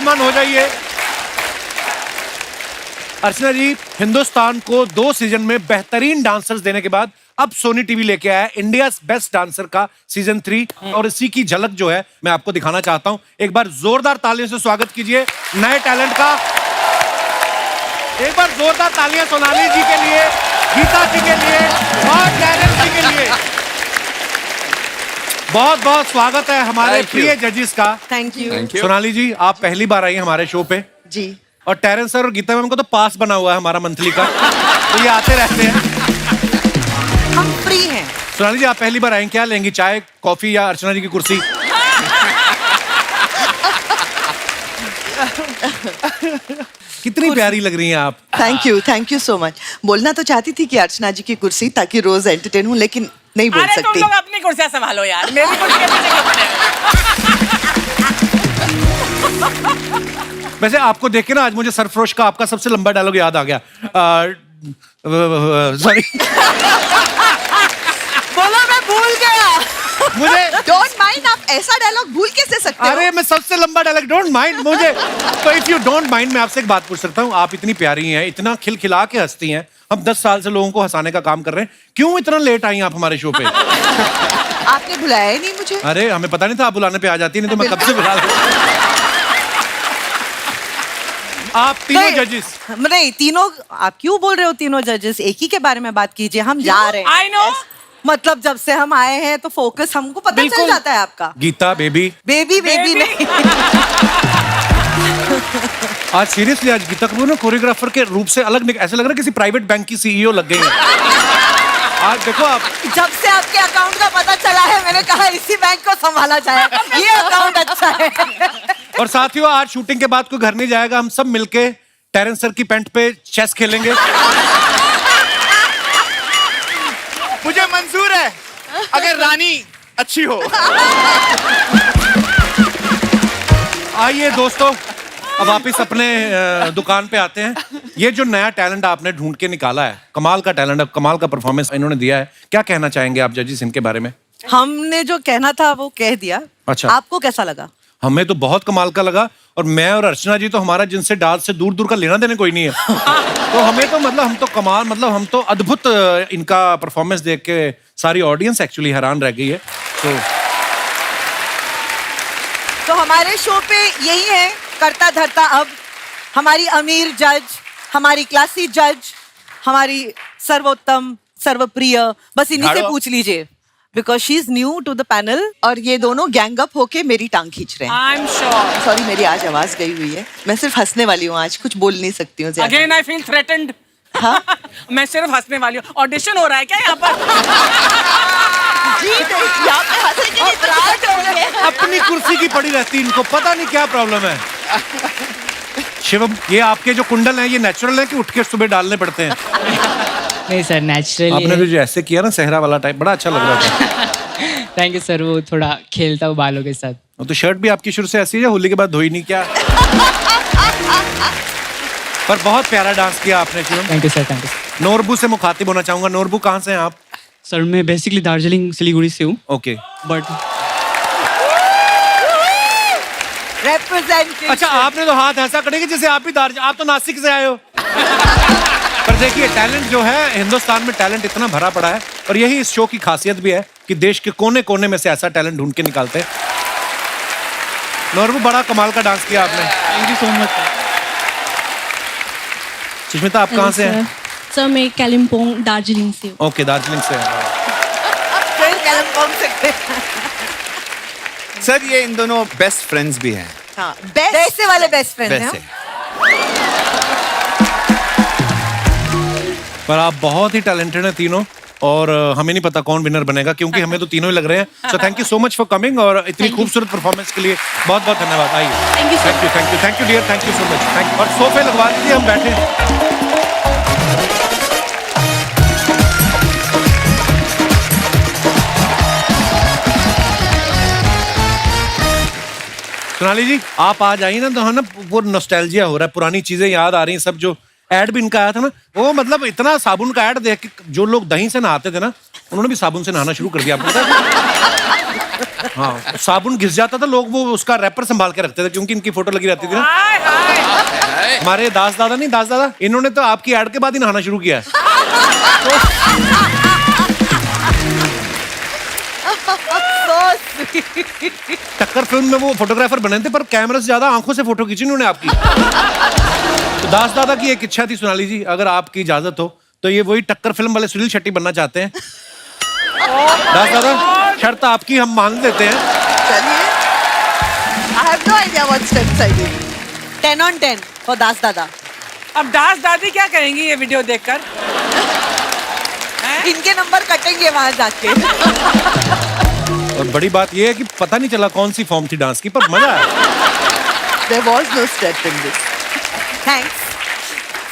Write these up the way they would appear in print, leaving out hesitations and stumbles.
विराजमान हो जाइए। अर्चना जी, हिंदुस्तान को 2 सीजन में बेहतरीन डांसर्स देने के बाद अब सोनी टीवी लेके आया है इंडिया बेस्ट डांसर का सीजन 3 और इसी की झलक जो है मैं आपको दिखाना चाहता हूं। एक बार जोरदार तालियों से स्वागत कीजिए नए टैलेंट का। एक बार जोरदार तालियां सोनाली जी के लिए, गीता जी के लिए और टैलेंट जी के लिए। बहुत बहुत स्वागत है हमारे प्रिय जजेस का। Thank you. सोनाली जी, आप पहली बार आई हैं हमारे शो पे जी। और टेरेंस सर और गीता मैम को तो पास बना हुआ है हमारा मंथली का, तो ये आते रहते हैं। हम फ्री हैं। सोनाली जी, आप पहली बार आएंगे, क्या लेंगी, चाय कॉफी या अर्चना जी की कुर्सी? कितनी प्यारी लग रही हैं आप। Thank you so much. बोलना तो चाहती थी कि अर्चना जी की कुर्सी, ताकि रोज एंटरटेन हूँ, लेकिन नहीं बोल सकती। तुम लोग अपनी कुर्सियां संभालो यार, मेरी कुर्सी के पीछे क्यों पड़े हो? वैसे आपको देख के ना आज मुझे सरफरोश का आपका सबसे लंबा डायलॉग याद आ गया। सॉरी, बोलो, मैं भूल गया। मुझे डोंट माइंड, आप ऐसा डायलॉग भूल कैसे सकते हो? अरे मैं सबसे लंबा डायलॉग, डोंट माइंड मुझे। तो इफ यू डोंट माइंड, मैं आपसे एक बात पूछ सकता हूँ? आप इतनी प्यारी हैं, इतना खिलखिला के हंसती हैं, हम 10 साल से लोगों को हंसाने का काम कर रहे हैं, क्यों इतना लेट आई आप हमारे शो पे? आपने बुलाया ही नहीं मुझे। अरे हमें पता नहीं था आप बुलाने पे आ जाती, नहीं तो मैं कब से बुला रहा। आप तीनों जजेस। नहीं, तीनों आप क्यों बोल रहे हो? तीनों जजेस, एक ही के बारे में बात कीजिए। हम जा रहे हैं। I know। मतलब जब से हम आए हैं तो फोकस हमको पता चल जाता है आपका। गीता बेबी बेबी नहीं। आज सीरियसली, आज गीता कपूर ने कोरियोग्राफर के रूप से अलग, ऐसा लग रहा है किसी प्राइवेट बैंक की सीईओ लग गई है। आज देखो आप, जब से आपके अकाउंट का पता चला है, मैंने कहा इसी बैंक को संभाला जाए, ये अकाउंट अच्छा है। और साथियों, आज शूटिंग के बाद कोई घर नहीं जाएगा, हम सब मिलके टेरेंस सर की पेंट पे चेस खेलेंगे। मुझे मंजूर है, अगर रानी अच्छी हो। आइए दोस्तों, अब वापिस अपने दुकान पे आते हैं। ये जो नया टैलेंट आपने ढूंढ के निकाला है, कमाल का टैलेंट है, कमाल का परफॉर्मेंस इन्होंने दिया है, क्या कहना चाहेंगे आप जजेस इनके बारे में? हमने जो कहना था वो कह दिया। अच्छा, आपको कैसा लगा? हमें तो बहुत कमाल का लगा, और मैं और अर्चना जी तो हमारा जिनसे डांस से दूर दूर का लेना देने कोई नहीं है। तो हमें तो मतलब हम तो कमाल, मतलब हम तो अद्भुत इनका परफॉर्मेंस देख के सारी ऑडियंस एक्चुअली हैरान रह गई है। तो हमारे शो पे यही है, करता धरता अब हमारी अमीर जज, हमारी क्लासी जज, हमारी सर्वोत्तम सर्वप्रिय, बस इन्हीं से पूछ लीजिए, because she is new to the panel, और ये दोनों गैंग अप होके मेरी टांग खींच रहे हैं। I'm sure। सॉरी, मेरी आज आवाज गई हुई है, मैं सिर्फ हंसने वाली हूँ, आज कुछ बोल नहीं सकती हूँ ज्यादा। Again I feel threatened। हाँ? मैं सिर्फ हंसने वाली हूँ। ऑडिशन हो रहा है क्या यहाँ पर? जी, यहाँ पे हंसेंगे नहीं तो रात होंगे। अपनी कुर्सी की पड़ी रहती, इनको पता नहीं क्या प्रॉब्लम है। शिवम, ये आपके जो कुंडल हैं, ये नेचुरल है कि उठ के सुबह डालने पड़ते हैं? नहीं सर, नेचुरल। आपने तो जो ऐसे किया ना सहरा वाला टाइप, बड़ा अच्छा लग रहा था। थैंक यू सर, वो थोड़ा खेलता हूँ बालों के साथ। तो शर्ट भी आपकी शुरू से ऐसी है, होली के बाद धोई नहीं क्या? पर बहुत प्यारा डांस किया आपने Shivam. Thank you sir, thank you. Norbu से मुखातिब होना चाहूंगा। नोरबू, कहाँ से हैं आप? सर मैं बेसिकली दार्जिलिंग सिलीगुड़ी से हूँ। Okay, but Representation। अच्छा, आपने तो हाथ ऐसा करेंगे जैसे आप भी आप तो नासिक से आए हो। पर देखिए, टैलेंट जो है हिंदुस्तान में, टैलेंट इतना भरा पड़ा है, और यही इस शो की खासियत भी है कि देश के कोने कोने में से ऐसा टैलेंट ढूंढ के निकालते हैं। नोरबू, बड़ा कमाल का डांस किया आपने। Thank you so much. Sushmita, आप कहाँ से हैं? सर मैं कालिम्पोंग दार्जिलिंग से हूँ। ओके, दार्जिलिंग से हैं। फिर कालिम्पोंग से। सर, ये इन दोनों बेस्ट फ्रेंड्स भी हैं। हाँ, वैसे वाले बेस्ट फ्रेंड हैं। वैसे पर आप बहुत ही टैलेंटेड हैं तीनों, और हमें नहीं पता कौन विनर बनेगा, क्योंकि हमें तो तीनों ही लग रहे हैं। So thank you so much for coming, और इतनी खूबसूरत परफॉर्मेंस के लिए बहुत बहुत धन्यवाद। आइए, thank you thank you, thank you, thank you dear, thank you so much, thank you. और सोफे लगवा दीजिए, हम बैठे। सोनाली जी, आप आज आई ना, तो है ना वो नॉस्टैल्जिया हो रहा है, पुरानी चीजें याद आ रही हैं सब। जो एड भी इनका आया था ना, वो मतलब इतना साबुन का एड देख के जो लोग दही से नहाते थे ना, उन्होंने भी साबुन से नहाना शुरू कर दिया, आपको पता है? हाँ, साबुन घिस जाता था, लोग वो उसका रैपर संभाल के रखते थे क्योंकि इनकी फोटो लगी रहती थी ना। हाय हाय हमारे दास दादा नहीं, दास दादा, इन्होंने तो आपकी ऐड के बाद ही नहाना शुरू किया है। टक्कर फिल्म में वो फोटोग्राफर बने थे, पर कैमरा से ज्यादा आंखों से फोटो खींची उन्होंने आपकी। तो दास दादा की एक इच्छा थी, सोनाली जी, अगर आपकी इजाजत हो तो ये वही टक्कर फिल्म वाले सुनील शेट्टी बनना चाहते हैं। दास दादा, शर्त आपकी हम मान लेते हैं। चलिए, I have no idea what steps I did. 10 on 10 for दास दादा। अब दास दादी क्या कहेंगी ये वीडियो देखकर? इनके नंबर कटेंगे वहां जाके। और बड़ी बात ये है कि पता नहीं चला कौन सी फॉर्म थी डांस की, पर मजा आया। There was no step in this. Thanks.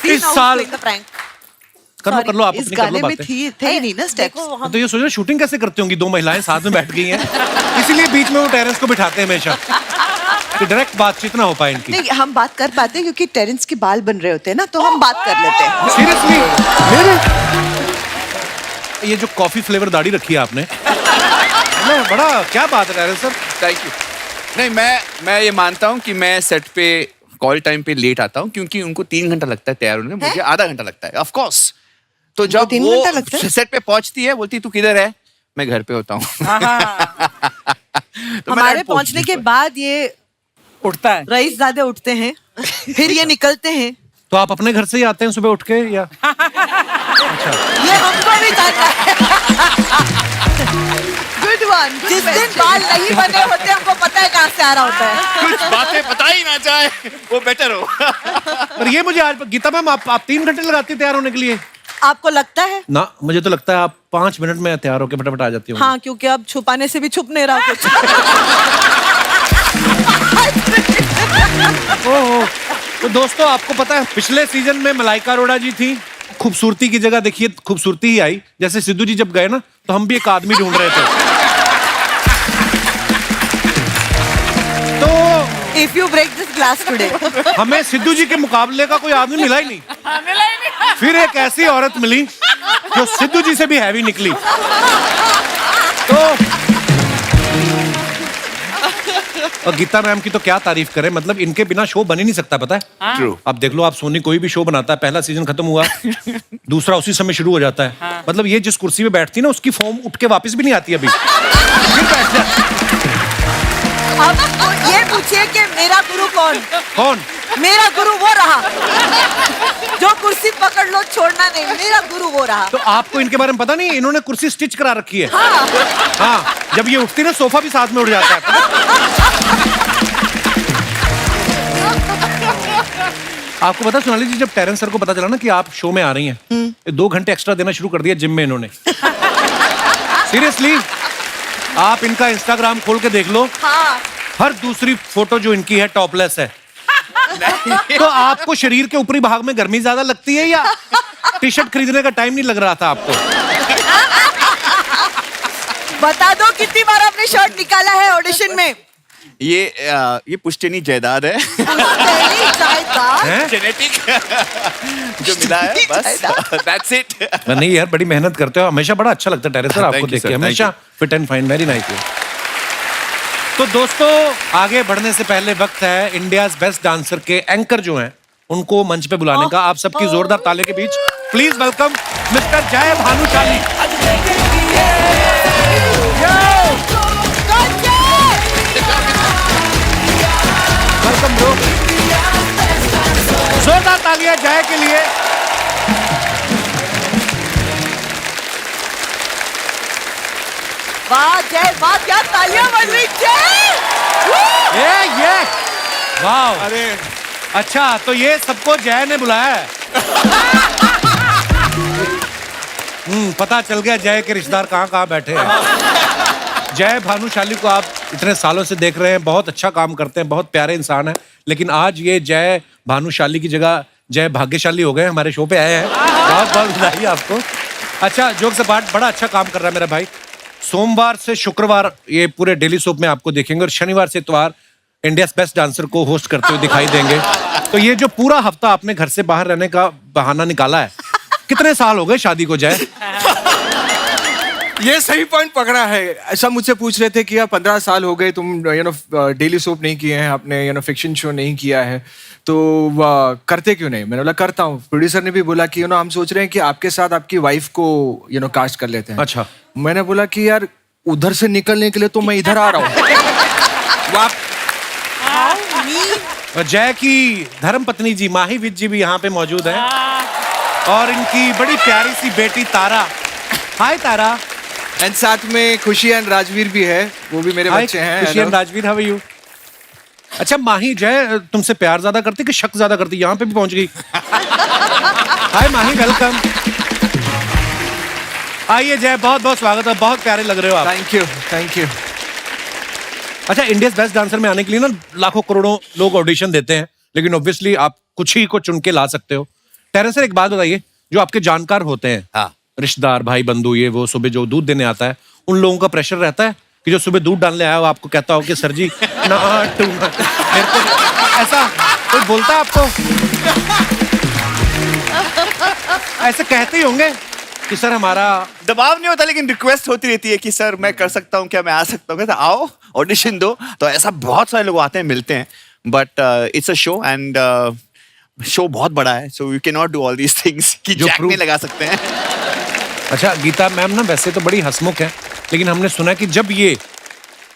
See, इस now साल- playing the prank. कर लो कर लो, आप इस अपनी कर लो गाने में बातें। थे ही नहीं ना स्टेप्स। देखो, हम तो ये सोचो शूटिंग कैसे करते होंगी, दो महिलाएं साथ में बैठ गई हैं, इसीलिए बीच में वो टेरेंस को बिठाते हैं हमेशा कि डायरेक्ट बातचीत ना हो पाए इनकी। नहीं, हम बात कर पाते हैं क्योंकि टेरेंस के बाल बन रहे होते हैं ना, तो हम बात कर लेते हैं। सीरियसली मेरे ये जो कॉफी फ्लेवर दाढ़ी रखी है आपने, मतलब बड़ा क्या बात है टेरेंस सर। Thank you. नहीं, मैं ये मानता हूँ कि मैं सेट पे कॉल टाइम पे लेट आता हूँ क्योंकि उनको 3 घंटा लगता है तैयार होने में, मुझे आधा घंटा लगता है। Of course. तो जब 3 वो घंटा लगता है? सेट पे पहुंचती है, बोलती है तू किधर है, मैं घर पे होता हूँ। तो हमारे पहुंचने के बाद ये उठता है। रईस ज़ादे उठते हैं, फिर ये निकलते हैं। तो आप अपने घर से ही आते हैं सुबह उठ के या? ये हमको भी जानना है। Good one. जिस दिन बाल नहीं बने होते हमको पता है कहाँ से आ रहा होता है। कुछ बातें पता ही ना जाए वो बेटर हो। पर ये मुझे आज गीता मैम, आप 3 घंटे लगाती है तैयार होने के लिए? आपको लगता है? ना, मुझे तो लगता है आप 5 मिनट में तैयार होके फटाफट आ जाती हो। हाँ, क्योंकि अब छुपाने से भी छुप नहीं रहा कुछ। ओहो। तो दोस्तों, आपको पता है पिछले सीजन में मलाइका अरोड़ा जी थी, खूबसूरती की जगह देखिए खूबसूरती ही आई। जैसे सिद्धू जी जब गए ना, तो हम भी एक आदमी ढूंढ रहे थे। तो If you break this glass today, हमें सिद्धू जी के मुकाबले का कोई आदमी मिला ही नहीं। मिला ही नहीं। फिर एक ऐसी औरत मिली जो सिद्धू जी से भी हैवी निकली। तो और गीता मैम की तो क्या तारीफ करें, मतलब इनके बिना शो बन ही नहीं सकता, पता है। True. अब देख लो, आप सोनी कोई भी शो बनाता है, पहला सीजन खत्म हुआ, दूसरा उसी समय शुरू हो जाता है। मतलब ये जिस कुर्सी पे बैठती है ना, उसकी फॉर्म उठ के वापस भी नहीं आती अभी, फिर बैठ जाती। अब ये पूछिए कि मेरा गुरु कौन? कौन? मेरा गुरु वो रहा जो कुर्सी पकड़ लो छोड़ना नहीं, मेरा गुरु वो रहा। तो आपको इनके बारे में पता नहीं, इन्होंने कुर्सी स्टिच करा रखी है। हाँ, जब ये उठती है ना, सोफा भी साथ में उठ जाता है। आपको पता सोनाली जी, जब टेरेंस सर को पता चला ना कि आप शो में आ रही हैं, 2 घंटे एक्स्ट्रा देना शुरू कर दिया जिम में इन्होंने। सीरियसली, आप इनका इंस्टाग्राम खोल के देख लो, हाँ। हर दूसरी फोटो जो इनकी है टॉपलेस है। तो आपको शरीर के ऊपरी भाग में गर्मी ज्यादा लगती है या टी शर्ट खरीदने का टाइम नहीं लग रहा था आपको? बता दो कितनी बार आपने शर्ट निकाला है ऑडिशन में? ये पुश्तैनी जायदाद है, हैं? जेनेटिक जो मिला है, बस दैट्स इट। नहीं यार, बड़ी मेहनत करते हो, हमेशा बड़ा अच्छा लगता है टेरेस सर आपको Thank you, देख के, sir. Thank हमेशा fit and fine, very nice. तो दोस्तों, आगे बढ़ने से पहले वक्त है इंडियाज बेस्ट डांसर के एंकर जो हैं उनको मंच पे बुलाने का। आप सबकी जोरदार ताली के बीच प्लीज वेलकम मिस्टर जय भानुशाली। वेलकम ब्रो, जोरदार तालियां जय के लिए। वाह जय, वाह क्या तालियां बज रही जय। ये वाह, अरे अच्छा, तो ये सबको जय ने बुलाया है। पता चल गया जय के रिश्तेदार कहाँ कहाँ बैठे हैं। जय भानुशाली को आप इतने सालों से देख रहे हैं, बहुत अच्छा काम करते हैं, बहुत प्यारे इंसान है, लेकिन आज ये जय भानुशाली की जगह जय भाग्यशाली हो गए, हमारे शो पे आए हैं। बहुत बहुत बधाई आपको। अच्छा, जोक से पार्ट, बड़ा अच्छा काम कर रहा है मेरा भाई। सोमवार से शुक्रवार ये पूरे डेली सोप में आपको देखेंगे और शनिवार से इतवार इंडिया बेस्ट डांसर को होस्ट करते हुए दिखाई देंगे। तो ये जो पूरा हफ्ता आपने घर से बाहर रहने का बहाना निकाला है, कितने साल हो गए शादी को जय? ये सही पॉइंट पकड़ा है। ऐसा मुझसे पूछ रहे थे कि यार 15 साल हो गए, तुम डेली सोप नहीं किए हैं, आपने फिक्शन शो नहीं किया है, तो करते क्यों नहीं? मैंने बोला करता हूँ। प्रोड्यूसर ने भी बोला कि हम सोच रहे हैं कि आपके साथ आपकी वाइफ को कास्ट कर लेते हैं। अच्छा। मैंने बोला कि यार उधर से निकलने के लिए तो मैं इधर आ रहा हूँ। जय की धर्मपत्नी जी माही विज जी भी यहाँ पे मौजूद है और इनकी बड़ी प्यारी सी बेटी तारा। हाय तारा। एंड साथ में खुशी एंड राजवीर भी है, वो भी मेरे बच्चे हैं। Khushi and Rajveer, how are you? अच्छा माही, जय तुमसे प्यार ज्यादा करती कि शक ज्यादा करती? यहाँ पे भी पहुंच गई। हाय माही, वेलकम। आइए जय, बहुत बहुत स्वागत है, बहुत प्यारे लग रहे हो आप। Thank you, thank you. अच्छा, इंडियाज बेस्ट डांसर में आने के लिए ना लाखों करोड़ों लोग ऑडिशन देते हैं, लेकिन ऑब्वियसली आप कुछ ही को चुन के ला सकते हो। टेरेंस सर, एक बात बताइए, जो आपके जानकार होते हैं, हाँ, रिश्तेदार, भाई बंधु, ये वो सुबह जो दूध देने आता है, उन लोगों का प्रेशर रहता है कि जो सुबह दूध डालने आया हो आपको कहता हो कि sir ji not too much, मेरे को ऐसा कोई बोलता है आपको? ऐसे कहते ही होंगे कि सर हमारा दबाव नहीं होता, लेकिन रिक्वेस्ट होती रहती है कि सर मैं कर सकता हूँ क्या, मैं आ सकता हूँ? कहते आओ ऑडिशन दो। तो ऐसा बहुत सारे लोग आते हैं, मिलते हैं, but it's a show and show बहुत बड़ा है, so you can not do all these things कि जैक में लगा सकते हैं। अच्छा गीता मैम ना वैसे तो बड़ी हंसमुख है, लेकिन हमने सुना कि जब ये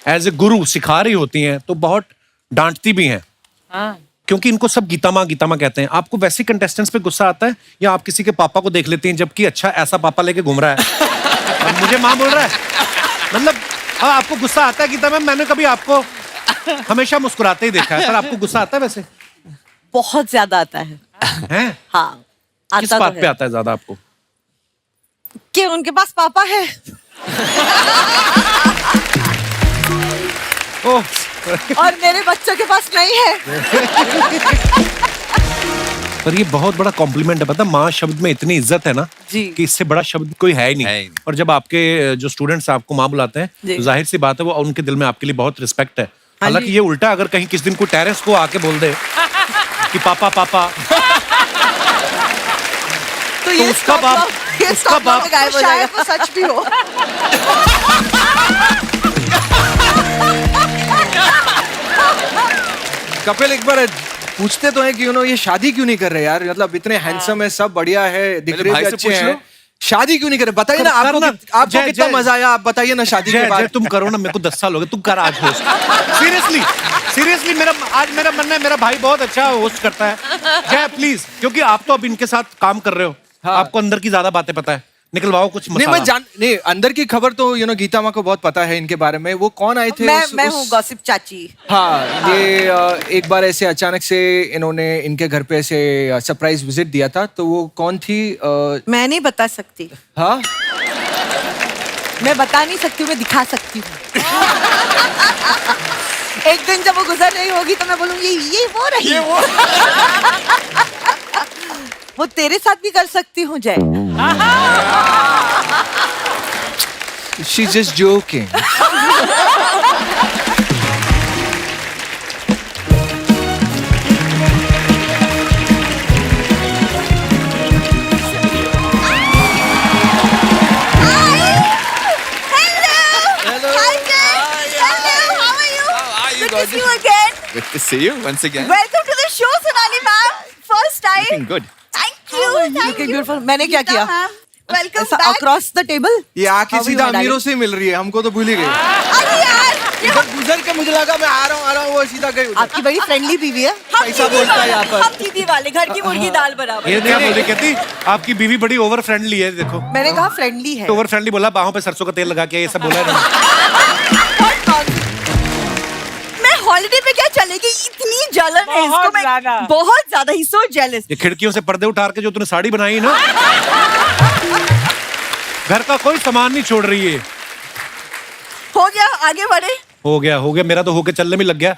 एज ए गुरु सिखा रही होती हैं तो बहुत डांटती भी हैं। क्योंकि इनको सब गीता माँ कहते हैं। आपको वैसे कंटेस्टेंट्स पे गुस्सा आता है या आप किसी के पापा को देख लेती हैं जबकि अच्छा ऐसा पापा लेके घूम रहा है और मुझे माँ बोल रहा है? मतलब हाँ, आपको गुस्सा आता है गीता मैम? मैंने कभी आपको हमेशा मुस्कुराते ही देखा है, पर आपको गुस्सा आता है वैसे? बहुत ज्यादा आता है। हैं? हाँ, किस आता बात तो पे है आता है ज्यादा आपको? कि उनके पास पापा है। ओह, और मेरे बच्चों के पास नहीं है। पर ये बहुत बड़ा कॉम्प्लीमेंट है, पता, माँ शब्द में इतनी इज्जत है ना जी। कि इससे बड़ा शब्द कोई है ही नहीं। है ही नहीं। और जब आपके जो स्टूडेंट्स आपको माँ बुलाते हैं जी। तो जाहिर सी बात है वो उनके दिल में आपके लिए बहुत रिस्पेक्ट है। हाँ हालांकि जी। ये उल्टा, अगर कहीं किस दिन कोई टेरेंस को आके बोल दे कि पापा पापा, तो ये उसका stop बाप- loss- ये उसका stop बाप- loss गायब हो शायद जाएगा। वो सच भी हो। कपिल एक बार पूछते तो है कि ये शादी क्यों नहीं कर रहे यार? मतलब इतने हैंडसम है, सब बढ़िया है, दिख मेरे रहे भाई भी से अच्छे पूछ हैं, लो। शादी क्यों नहीं कर रहे? बताइए ना, आपको करना। आपको जय, कितना जय। मजा आया, आप बताइए ना शादी के जय बाद। तुम करो ना, मेरे को 10 साल हो गए, तुम कर आज होस्ट। सीरियसली सीरियसली, मेरा मन है, मेरा भाई बहुत अच्छा होस्ट करता है। जय प्लीज, क्योंकि आप तो अब इनके साथ काम कर रहे हो, आपको अंदर की ज्यादा बातें पता है, निकलवाओ कुछ नहीं, मसाला। नहीं, अंदर की खबर तो गीता माँ को बहुत पता है इनके बारे में। वो कौन आए थे? मैं हूँ गॉसिप चाची। हाँ, ये एक बार ऐसे अचानक से इन्होंने इनके घर पे ऐसे सरप्राइज विजिट दिया था, तो वो कौन थी? मैं नहीं बता सकती। हाँ, मैं बता नहीं सकती हूँ, मैं दिखा सकती हूँ। एक दिन जब वो गुजर रही होगी तो मैं बोलूंगी ये वो रही। वो तेरे साथ भी कर सकती हूँ जय। she's just joking. Good to see you again. Good to see you once again. Welcome to the show, Sonali ma'am. First time. Looking good. Thank you. Looking beautiful. मैंने क्या किया? वेलकम ऐसा बैक। across the table? ये आके How are you, सीधा my darling? अमीरों से ही मिल रही है, हमको तो भूल ही गई। अरे यार, इधर गुजर के मुझे लगा मैं आ रहा हूँ, वो सीधा गई उधर। आपकी बड़ी फ्रेंडली बीवी है। हम पैसा दीदी बोलता है वाले, यहाँ पर। हम दीदी वाले, घर की मुर्गी दाल बराबर। ये क्या बोली? कहती आपकी बीवी बड़ी ओवर फ्रेंडली है। देखो, मैंने कहा फ्रेंडली है। ओवर फ्रेंडली बोला, बाहों पे सरसों का तेल लगा के, ये सब बोला है। मैं हॉलिडे पे क्या चलेगी, इतनी जलन है इसको। मैं बहुत ज्यादा ही सो जेलस। ये खिड़कियों से पर्दे उतार के जो तूने साड़ी बनाई ना, घर का कोई सामान नहीं छोड़ रही है। हो गया, आगे बढ़े। हो गया, मेरा तो होके चलने में लग गया।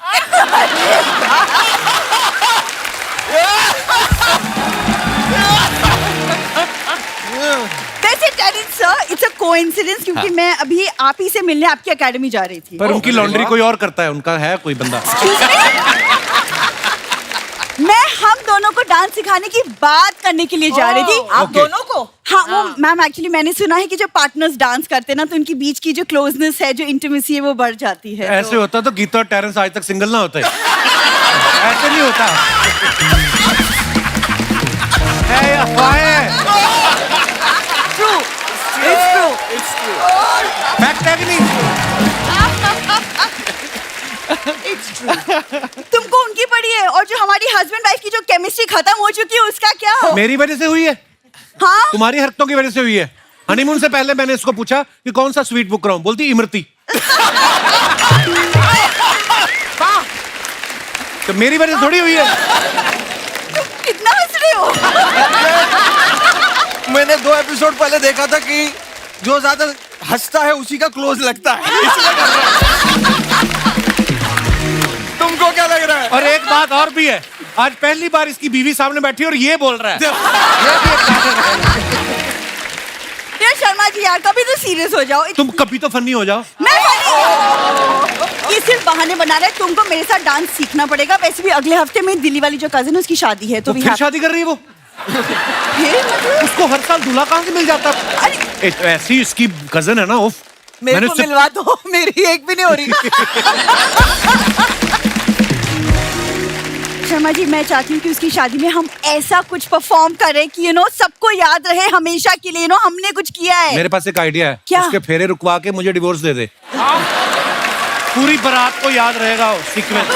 वैसे Terence sir, it's a coincidence क्योंकि मैं अभी आप ही से मिलने आपकी एकेडमी जा रही थी। पर उनकी लॉन्ड्री कोई और करता है, उनका है कोई बंदा। मैं हम दोनों को डांस सिखाने की बात करने के लिए जा रही थी। आप Okay. दोनों को? हाँ वो मैम एक्चुअली मैंने सुना है कि जब पार्टनर्स डांस करते हैं ना तो उनके बीच की जो क्लोजनेस है, जो इंटीमेसी है वो बढ़ जाती है। ऐसे होता तो गीता और टेरेंस आज तक सिंगल ना होते। ऐसे नहीं होता है या अफवाहें? True, it's true. फैक्ट है कि नहीं? तुमको उनकी पड़ी है, और जो हमारी हस्बैंड वाइफ की जो केमिस्ट्री खत्म हो चुकी है उसका क्या हो? मेरी वजह से हुई है, हाँ तुम्हारी हरकतों की वजह से हुई है। हनीमून से पहले मैंने इसको पूछा कि कौन सा स्वीट बुक कराऊं, बोलती इमरती। तो मेरी वजह से थोड़ी हुई है। कितना हंस रहे हो? मैंने 2 एपिसोड पहले देखा था कि जो ज्यादा हंसता है उसी का क्लोज लगता है, इसलिए कर रहा हूं। तुमको क्या लग रहा है? और एक बात और भी है, आज पहली बार इसकी बीवी सामने बैठी और ये बोल रहा है। ये भी एक कारण है। यार शर्मा जी यार, कभी तो सीरियस हो जाओ। तुम कभी तो फनी हो जाओ। मैं ये सिर्फ बहाने बना रहा है। तुमको मेरे साथ डांस सीखना पड़ेगा। वैसे भी अगले हफ्ते में दिल्ली वाली जो कजिन है उसकी शादी है, तो फिर शादी कर रही है वो? उसको हर साल दूल्हा कहाँ से मिल जाता? ऐसी इसकी कजन है ना, उफ। मेरे को मिलवा दो, मेरी एक भी नहीं हो रही। शर्मा जी मैं चाहती हूँ कि उसकी शादी में हम ऐसा कुछ परफॉर्म करें कि सबको याद रहे हमेशा के लिए हमने कुछ किया है। मेरे पास एक आइडिया है। क्या? उसके फेरे रुकवा के मुझे डिवोर्स दे दे। पूरी बारात को याद रहेगा वो सीक्वेंस।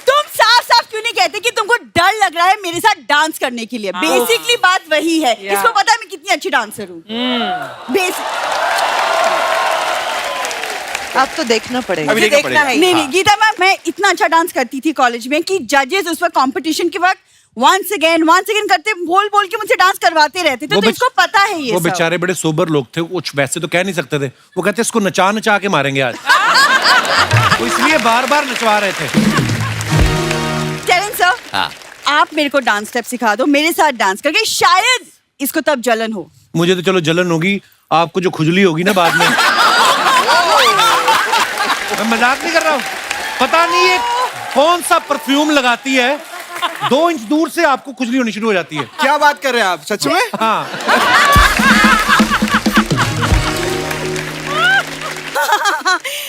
तुम साफ साफ क्यों नहीं कहते कि तुमको डर लग रहा है मेरे साथ डांस करने के लिए? बेसिकली बात वही है। इसको पता है मैं कितनी अच्छी डांसर हूँ। अब तो देखना पड़ेगा। अभी देखना है। नहीं गीता मैम, मैं इतना अच्छा डांस करती थी कॉलेज में कि जजेस उस वक्त कंपटीशन के वक्त once again करते बोल के मुझसे डांस करवाते रहते थे। तो इसको पता है ये वो सब। बेचारे बड़े सोबर लोग थे, कुछ वैसे तो कह नहीं सकते थे। वो कहते इसको नचा के मारेंगे आज। वो इसलिए बार नचवा रहे थे। टेरेंस सर, आप मेरे को डांस स्टेप सिखा दो, मेरे साथ डांस करके शायद इसको तब जलन हो। मुझे तो चलो जलन होगी, आपको जो खुजली होगी ना बाद में। मैं मजाक नहीं कर रहा हूँ। पता नहीं ये कौन सा परफ्यूम लगाती है, 2 इंच दूर से आपको खुजली होनी शुरू हो जाती है। क्या बात कर रहे हैं आप, सच में? हाँ।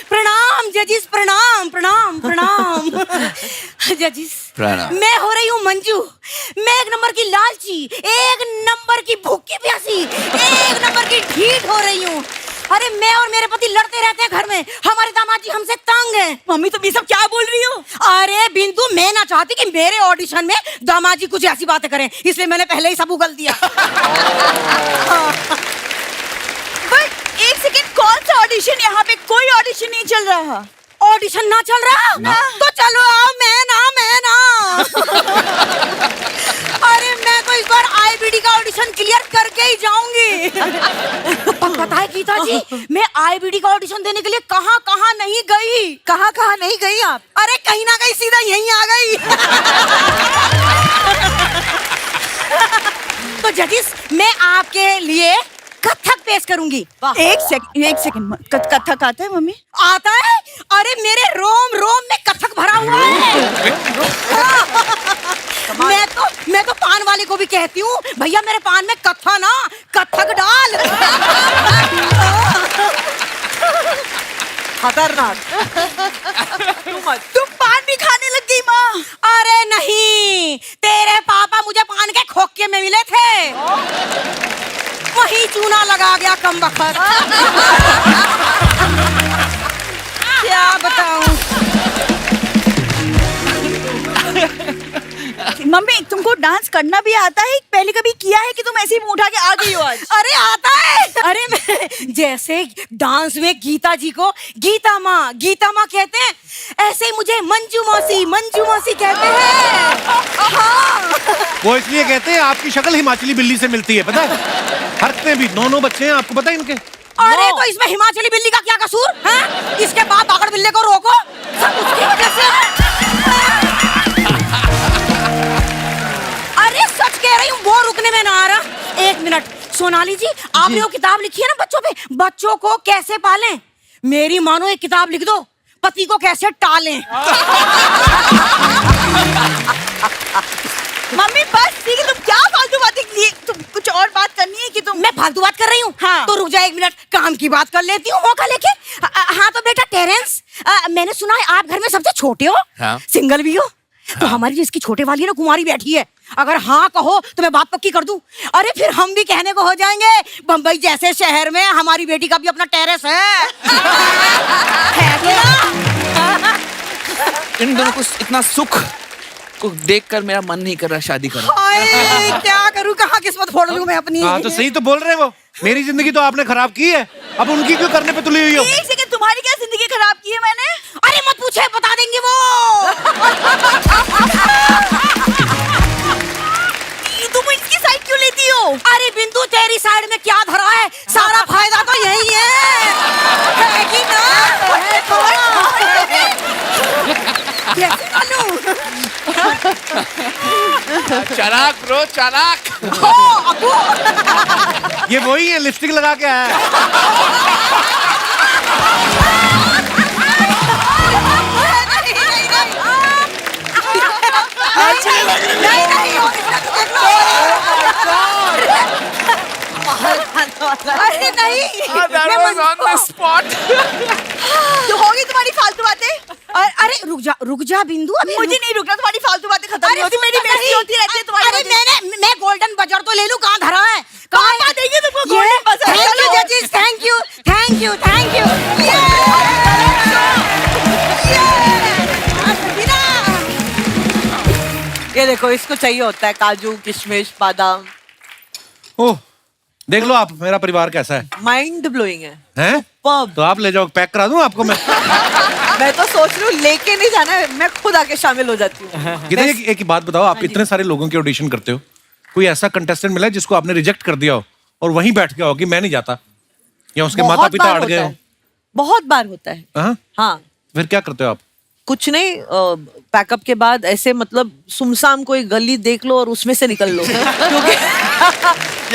प्रणाम जजिस, प्रणाम प्रणाम प्रणाम। जजिस मैं हो रही हूँ मंजू। मैं 1 नंबर की लालची, 1 नंबर की भूखी प्यासी, 1 नंबर की ढीठ हो रही हूँ। अरे मैं और मेरे पति लड़ते रहते हैं घर में। हमारे दामाद जी हमसे तंग हैं। मम्मी तुम ये सब क्या बोल रही हो? अरे बिंदु, मैं ना चाहती कि मेरे ऑडिशन में दामाद जी कुछ ऐसी बातें करें, इसलिए मैंने पहले ही सब उगल दिया। बट एक सेकंड, कौन सा ऑडिशन? यहाँ पे कोई ऑडिशन नहीं चल रहा। ऑडिशन ना चल रहा ना? तो चलो आओ, मैं ना अरे मैं तो इस बार IBD का ऑडिशन क्लियर करके ही जाऊंगी। पता है गीता जी, मैं IBD का ऑडिशन देने के लिए कहाँ नहीं गई। कहाँ नहीं गई आप? अरे कहीं ना कहीं सीधा यहीं आ गई। तो जजिस मैं आपके लिए कथक पेश करूंगी। एक सेकंड, कथक आता है मम्मी? आता है? अरे मेरे रोम में कथक भरा हुआ है। मैं तो पान वाले को भी कहती हूँ, भैया मेरे पान में कथा ना कथक डाल। खतरनाक। तुम पान भी खाने लग गई माँ? अरे नहीं, तेरे पापा मुझे पान के खोखे में मिले थे, वही चूना लगा गया कमबख्त। क्या बताऊं। मम्मी तुमको डांस करना भी आता है? पहले कभी किया है कि तुम ऐसे ही मुंह उठा के आ गई हो आज? अरे आता है। अरे मैं जैसे डांस में गीता जी को गीता माँ कहते हैं, ऐसे ही मुझे मंजू मौसी कहते हैं। हाँ। वो इसलिए कहते हैं आपकी शक्ल हिमाचली बिल्ली से मिलती है, पता है? हरकतें भी 9 बच्चे हैं, आपको पता है इनके? अरे तो इसमें हिमाचली बिल्ली का क्या कसूर है? इसके बाप आकड़ बिल्ले को रोको, सब उसकी वजह से। अरे सच कह रही हूँ, वो रुकने में ना आ रहा। 1 मिनट, सोनाली जी आपने वो किताब लिखी है ना बच्चों पे, बच्चों को कैसे पालें, मेरी मानो एक किताब लिख दो, पति को कैसे टालें। मम्मी बस ठीक है, तुम क्या फालतू बातें लिए, तुम कुछ और बात करनी है कि तुम? मैं फालतू बात कर रही हूँ। हाँ। तो रुक जा 1 मिनट, काम की बात कर लेती हूँ मौका लेके। हाँ तो बेटा टेरेंस, मैंने सुना है आप घर में सबसे छोटे हो, हाँ। सिंगल भी हो। तो हमारी जिसकी छोटे वाली है ना, कुमारी बैठी है, अगर हाँ कहो तो मैं बात पक्की कर दूं। अरे फिर हम भी कहने को हो जाएंगे, बम्बई जैसे शहर में हमारी बेटी का भी अपना टेरेस है कि ना? इन दोनों को इतना सुख को देखकर मेरा मन नहीं कर रहा शादी करना। हाय, क्या करूं, कहाँ किस्मत फोड़ लूं मैं अपनी। हाँ तो सही तो बोल रहे हैं वो। मेरी जिंदगी तो आपने खराब की है, अब उनकी क्यों करने पे तुली हुई हो? एक सेकंड, तुम्हारी क्या जिंदगी खराब की है मैंने? अरे मत पूछे, बता देंगे वो। तुम इसकी साइड क्यों लेती हो? अरे बिंदु, तेरी साइड में क्या धरा है, सारा फायदा तो यही है कि ना? है तो कैसे मालूम? चालाक ब्रो, चालाक। हो अबू, ये वही है, लिपस्टिक लगा के आया है। अरे नहीं, तो होगी तुम्हारी फालतू बातें? अरे रुक जा बिंदु, अभी मुझे नहीं रुकना, तुम्हारी फालतू बातें खत्म नहीं होती, मेरी बेइज्जती होती रहती है तुम्हारी अरे वजह मैं गोल्डन बजर तो ले लूं, कहाँ धरा है? कहाँ देंगे तुमको golden buzzer? थैंक यू चलो। जजेस, thank you thank you thank you. ये देखो, इसको चाहिए होता है काजू किशमिश बादाम। ओह, देख लो आप मेरा परिवार कैसा है। माइंड ब्लोइंग है। हैं? पब। तो आप ले जाओ, पैक करा दूं आपको मैं। मैं तो सोच रही हूँ लेके नहीं जाना है, मैं खुद आके शामिल हो जाती हूँ। कितने एक बात बताओ, आप इतने सारे लोगों के ऑडिशन करते हो, कोई ऐसा कंटेस्टेंट मिला है जिसको आपने रिजेक्ट कर दिया हो और वहीं बैठ गया हो कि मैं नहीं जाता, या उसके बहुत माता पिता बार अड़ गए होता हो? है, बहुत बार होता है। हाँ? हाँ, फिर क्या करते हो आप? कुछ नहीं, पैकअप के बाद ऐसे मतलब सुमसाम कोई गली देख लो और उसमें से निकल लो। क्योंकि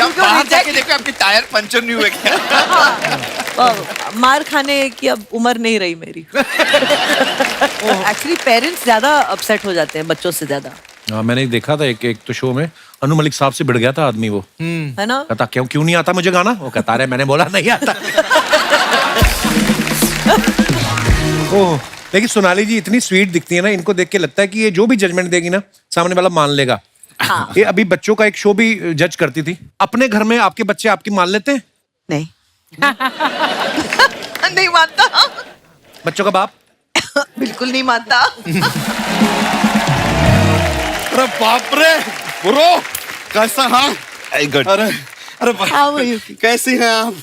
या बाहर जाके देखो आपके टायर पंचर नहीं हुए क्या? मार खाने की अब उम्र नहीं रही मेरी। एक्चुअली पेरेंट्स ज्यादा अपसेट हो जाते हैं बच्चों से ज्यादा, हाँ, मैंने देखा था एक तो शो में, अनु मलिक साहब से भिड़ गया था आदमी वो। है ना? कहता क्यों नहीं आता मुझे गाना? वो कहता रहे मैंने बोला नहीं आता। ओह, लेकिन सोनाली जी इतनी स्वीट दिखती है ना, इनको देख के लगता है कि ये जो भी जजमेंट देगी ना सामने वाला मान लेगा। हाँ। ये अभी बच्चों का एक शो भी जज करती थी, अपने घर में आपके बच्चे आपकी मान लेते हैं? नहीं। नहीं मानता। बच्चों का बाप? बिल्कुल नहीं मानता। अरे बाप रे ब्रो, कैसा? हाँ गुड। अरे अरे How are you? कैसी हैं आप?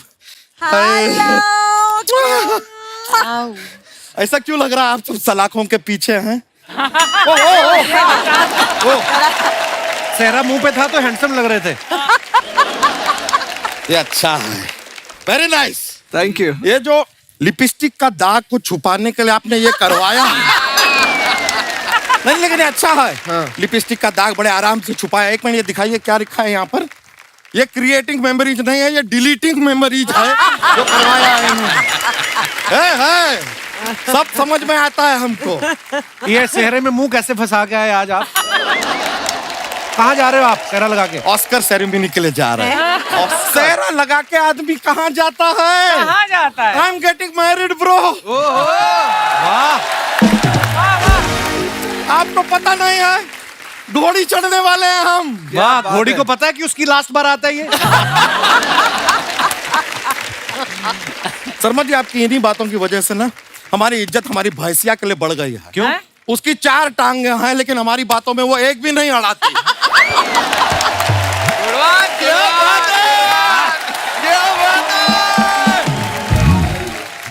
ऐसा क्यों लग रहा है आप सब सलाखों के पीछे हैं? सेहरा मुंह पे था तो हैंडसम लग रहे थे। ये अच्छा है, वेरी नाइस। Thank you. ये जो लिपस्टिक का दाग को छुपाने के लिए आपने ये करवाया नहीं, लेकिन ये अच्छा है। लिपस्टिक का दाग बड़े आराम से छुपाया। एक मिनट, ये दिखाइए क्या लिखा है यहाँ पर। ये क्रिएटिंग मेमोरीज नहीं है, ये डिलीटिंग मेमोरीज है जो करवाया है इन्होंने। है सब समझ में आता है हमको। ये सेहरे में मुंह कैसे फंसा के आए आज आप? कहाँ जा रहे हो आप सेहरा लगा के? ऑस्कर सेरेमनी के लिए जा रहे हैं। और सेहरा लगा के आदमी कहाँ जाता है? कहाँ जाता है? I am getting married bro. वाह, आपको पता नहीं है, घोड़ी चढ़ने वाले हैं हम। वाह, घोड़ी को पता है कि उसकी लास्ट बार आता है ये? शर्मा जी, आपकी इन्हीं बातों की वजह से ना हमारी इज्जत हमारी भैंसिया के लिए बढ़ गई है। क्यों? उसकी 4 टांगे हैं, लेकिन हमारी बातों में वो एक भी नहीं अड़ाती।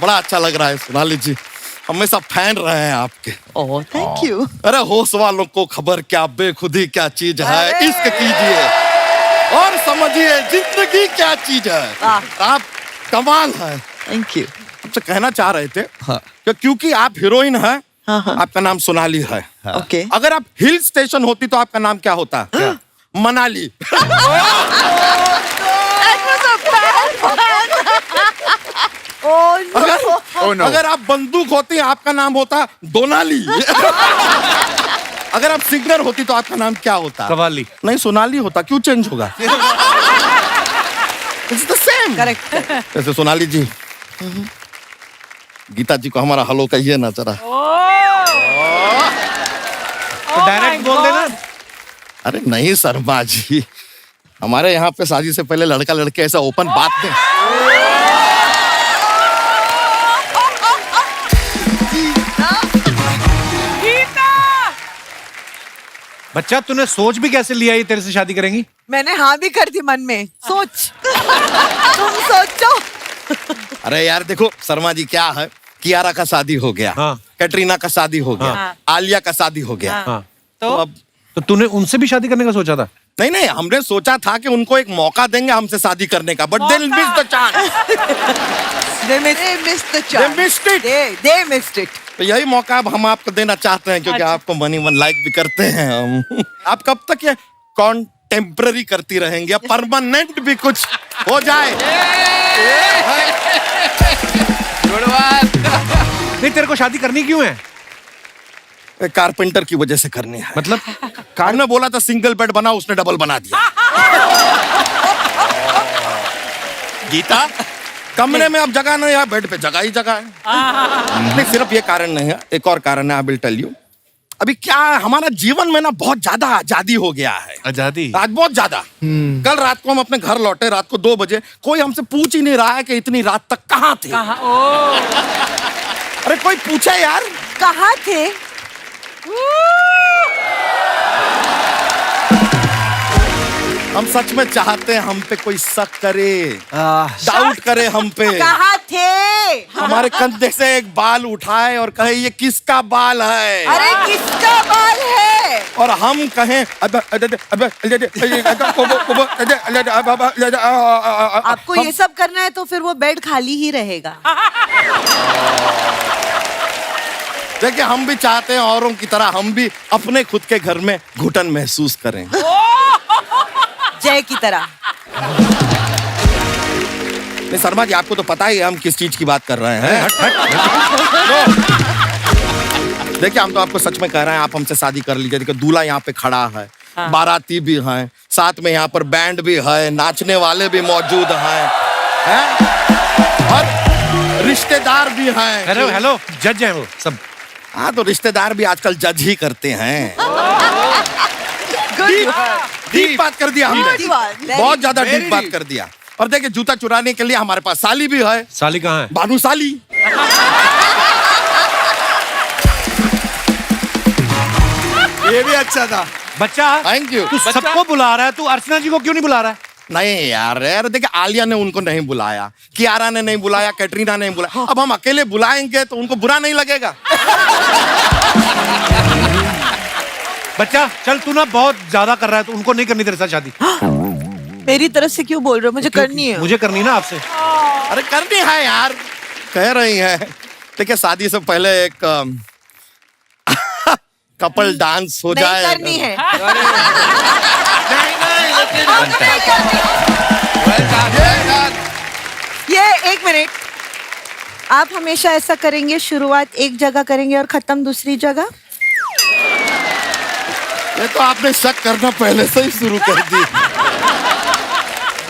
बड़ा अच्छा लग रहा है सोनाली जी, हमेशा फैन रहे हैं आपके। ओह, थैंक यू। अरे होश वालों को खबर क्या बेखुदी क्या चीज है, इश्क कीजिए और समझिए जिंदगी क्या चीज है। आप कमाल है। Thank you. आपसे कहना चाह रहे थे कि क्योंकि आप हीरोइन हैं, आपका नाम सोनाली है। ओके। अगर आप हिल स्टेशन होती तो आपका नाम क्या होता? मनाली। अगर आप बंदूक होती आपका नाम होता दोनाली। अगर आप सिंगर होती तो आपका नाम क्या होता? कव्वाली। नहीं, सोनाली होता। क्यों चेंज होगा? It's the same. करेक्ट। जैसे सोनाली जी, गीता जी को हमारा हेलो कहिए ना जरा। तो डायरेक्ट बोल देना। अरे नहीं शर्मा जी, हमारे यहाँ पे शादी से पहले लड़का लड़के ऐसा ओपन बात नहीं। बच्चा तूने सोच भी कैसे लिया ये तेरे से शादी करेंगी? मैंने हाँ भी कर दी मन में। सोच। तुम सोचो। अरे यार देखो शर्मा जी, क्या है, कियारा का शादी हो गया, हाँ। कैटरीना का शादी हो गया, हाँ। आलिया का शादी हो गया। हाँ। तो अब तो तूने उनसे भी शादी करने का सोचा था? नहीं नहीं, हमने सोचा था कि उनको एक मौका देंगे हमसे शादी करने का, but they miss the chance. They missed the chance. They missed it. They missed it. तो यही मौका अब हम आपको देना चाहते हैं, क्योंकि आपको मनी मन लाइक भी करते हैं हम। आप कब तक ये कॉन्टेम्पररी करती रहेंगी, या परमानेंट भी कुछ हो जाए? नहीं, तेरे को शादी करनी क्यों है? कारपेंटर की वजह से करनी है। मतलब हमने बोला था सिंगल बेड बना, उसने डबल बना दिया। गीता, कमरे में अब जगह नहीं है, बेड पे जगह ही जगह है। नहीं, सिर्फ ये कारण नहीं है, एक और कारण है। I will tell you. अभी क्या है, हमारा जीवन में ना बहुत ज्यादा आजादी हो गया है। आजादी? आज बहुत ज्यादा। कल रात को हम अपने घर लौटे, रात को 2 बजे, कोई हमसे पूछ ही नहीं रहा है कि इतनी रात तक कहाँ थे। अरे कोई पूछे यार, कहाँ थे? हम सच में चाहते हैं हम पे कोई शक करे, डाउट करे हम पे, कहाँ थे? हमारे कंधे से एक बाल उठाए और कहे ये किसका बाल है, अरे किसका बाल है? और हम कहें आपको ये सब करना है तो फिर वो बेड खाली ही रहेगा। देखिए, हम भी चाहते हैं औरों की तरह हम भी अपने खुद के घर में घुटन महसूस करें। जय की तरह। नहीं शर्मा जी, आपको तो पता ही है हम किस चीज की बात कर रहे हैं। देखिए, हम तो आपको सच में कह रहे हैं, आप हमसे शादी कर लीजिए। देखिए, दूल्हा यहाँ पे खड़ा है, बाराती भी हैं, साथ में यहाँ पर बैंड भी है, नाचने वाले भी मौजूद हैं, और रिश्तेदार भी हैं। हेलो हेलो, जज हैं वो सब। हाँ, तो रिश्तेदार भी आजकल जज ही करते हैं। डीप बात कर दिया हमने, बहुत ज्यादा डीप बात कर दिया। और देखिए, जूता चुराने के लिए हमारे पास साली भी है। साली कहाँ है? भानु साली। ये भी अच्छा था बच्चा। Thank you. तू सबको बुला रहा है, तू अर्चना जी को क्यों नहीं बुला रहा है? नहीं यार देखिए, आलिया ने उनको नहीं बुलाया, कियारा ने नहीं बुलाया, कैटरीना ने नहीं बुलाया। अब हम अकेले बुलाएंगे तो उनको बुरा नहीं लगेगा। बच्चा चल, तू ना बहुत ज्यादा कर रहा है, तो उनको नहीं करनी तेरे साथ शादी। मेरी तरफ से क्यों बोल रहे हो? मुझे करनी है। मुझे करनी ना आपसे। अरे करनी है यार, कह रही हैं। देखिए, शादी से पहले एक कपल डांस हो जाए। नहीं करनी है। ये 1 मिनट, आप हमेशा ऐसा करेंगे, शुरुआत एक जगह करेंगे और खत्म दूसरी जगह? ये तो आपने शक करना पहले से ही शुरू कर दी।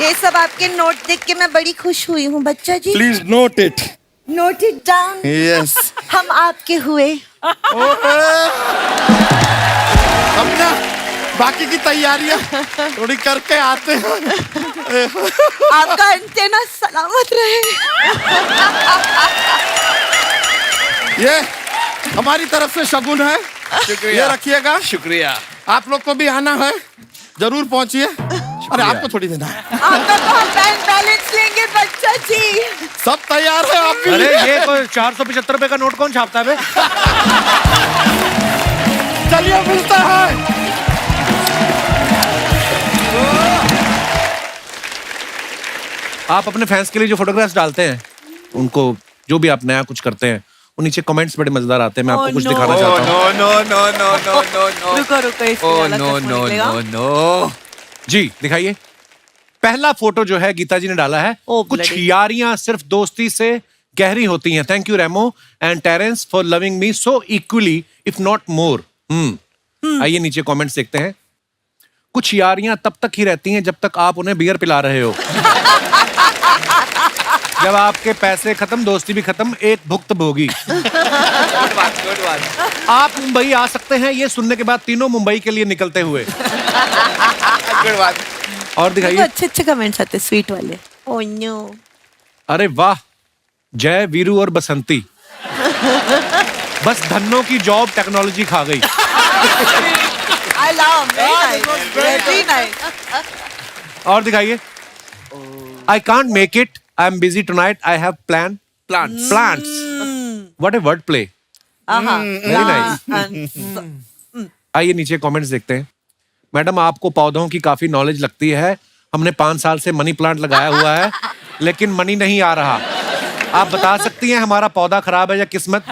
ये सब आपके नोट देख के मैं बड़ी खुश हुई हूँ बच्चा जी। Please note it. Note it down. Yes. हम आपके हुए। हम ना बाकी की तैयारियां थोड़ी करके आते हैं। आपका एंटेना सलामत रहे। ये हमारी तरफ से शगुन है, ये रखिएगा। शुक्रिया। आप लोग को भी आना है, जरूर पहुंचिए। अरे आपको थोड़ी देना है। आपका तो हम बैंक बैलेंस लेंगे बच्चा जी। सब तैयार है आप भी? अरे ये तो 475 रुपए का नोट कौन छापता है बे? चलिए मिलता है। आप अपने फैंस के लिए जो फोटोग्राफ्स डालते हैं, उनको जो भी आप नया कुछ करते हैं, वो नीचे कमेंट्स बड़े मजेदार आते हैं। मैं आपको कुछ दिखाना चाहता हूँ। रुको इसमें अलग से फोन निकलेगा। जी दिखाइए। पहला फोटो जो है गीता जी ने डाला है, कुछ यारियां सिर्फ दोस्ती से गहरी होती हैं। Thank you Remo and Terence for loving me so equally if not more. आइए नीचे कमेंट्स देखते हैं। कुछ यारियां तब तक ही रहती हैं जब तक आप उन्हें बियर पिला रहे हो। जब आपके पैसे खत्म, दोस्ती भी खत्म, एक भुक्त भोगी। आप मुंबई आ सकते हैं, ये सुनने के बाद तीनों मुंबई के लिए निकलते हुए। और दिखाइए। अच्छे अच्छे कमेंट्स आते, स्वीट वाले। Oh no. अरे वाह, जय, वीरू और बसंती। बस धन्नों की जॉब टेक्नोलॉजी खा गई। I love, very nice. और दिखाइए। I can't make it. I'm busy tonight. I have plants. What a word play. Very nice. आइए नीचे कमेंट्स देखते हैं। मैडम, आपको पौधों की काफी नॉलेज लगती है। हमने 5 साल से मनी प्लांट लगाया हुआ है, लेकिन मनी नहीं आ रहा। आप बता सकती हैं हमारा पौधा खराब है या किस्मत?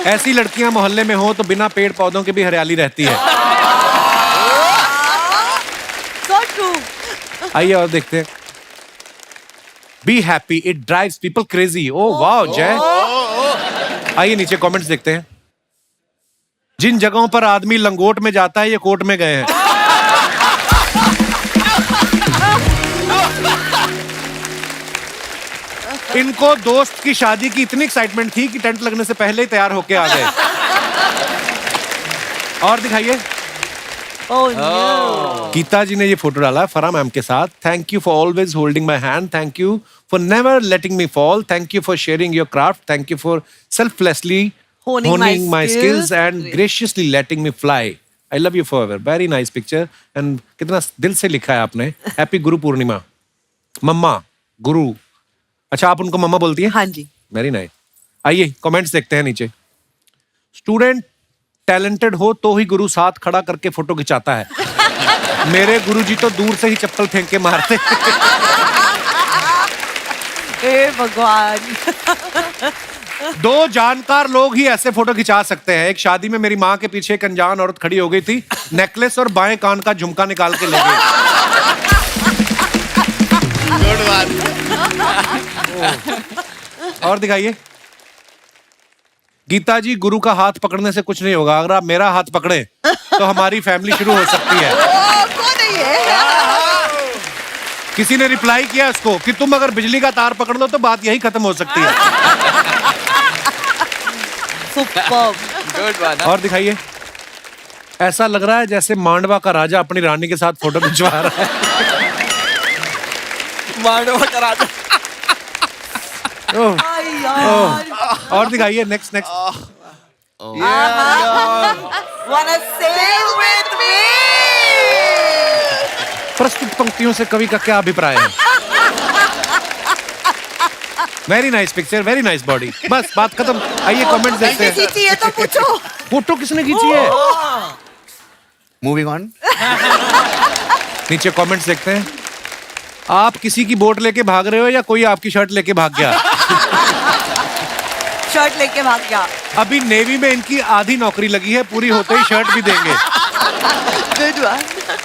ऐसी लड़कियां मोहल्ले में हो तो बिना पेड़ पौधों के भी हरियाली रहती है। So true. आइए और देखते हैं। Be happy, it drives people crazy. Oh वाह जय। आइए नीचे कमेंट्स देखते हैं। जिन जगहों पर आदमी लंगोट में जाता है, ये कोर्ट में गए हैं। इनको दोस्त की शादी की इतनी एक्साइटमेंट थी कि टेंट लगने से पहले ही तैयार होके आ गए। और दिखाइए। Oh no. गीता जी ने ये फोटो डाला फरा मैम के साथ। Thank you for always holding my hand, thank you for never letting me fall, thank you for sharing your craft, thank you for selflessly honing my skills and graciously letting me fly. I love you forever. Very nice picture and कितना दिल से लिखा है आपने। Happy Guru Purnima. मम्मा गुरु, अच्छा आप उनको मम्मा बोलती हैं? हाँ जी। Very nice. आइए कमेंट्स देखते हैं नीचे। स्टूडेंट टैलेंटेड हो तो ही गुरु साथ खड़ा करके फोटो खिंचाता है। मेरे गुरुजी तो दूर से ही चप्पल फेंक के मारते। हे भगवान। 2 जानकार लोग ही ऐसे फोटो खिंचा सकते हैं। एक शादी में मेरी माँ के पीछे एक अनजान औरत खड़ी हो गई थी, नेकलेस और बाएं कान का झुमका निकाल के ले गई। और दिखाइए। गीता जी, गुरु का हाथ पकड़ने से कुछ नहीं होगा, अगर आप मेरा हाथ पकड़े तो हमारी फैमिली शुरू हो सकती है। किसी ने रिप्लाई किया उसको कि तुम अगर बिजली का तार पकड़ लो तो बात यही खत्म हो सकती है। और दिखाइए। ऐसा लग रहा है जैसे मांडवा का राजा अपनी रानी के साथ फोटो खिंचवा रहा है। मांडवा का राजा। और दिखाइए। Next Wanna sail with me? प्रस्तुत पंक्तियों से कवि का क्या अभिप्राय है? Very nice picture, very nice body. बस बात खत्म। आइए कमेंट देखते हैं। खींची है तो पूछो। फोटो किसने खींची है? Moving on. नीचे कमेंट्स देखते हैं। आप किसी की बोट लेके भाग रहे हो या कोई आपकी शर्ट लेके भाग गया? शर्ट लेके भाग गया। अभी नेवी में इनकी आधी नौकरी लगी है, पूरी होते ही शर्ट भी देंगे।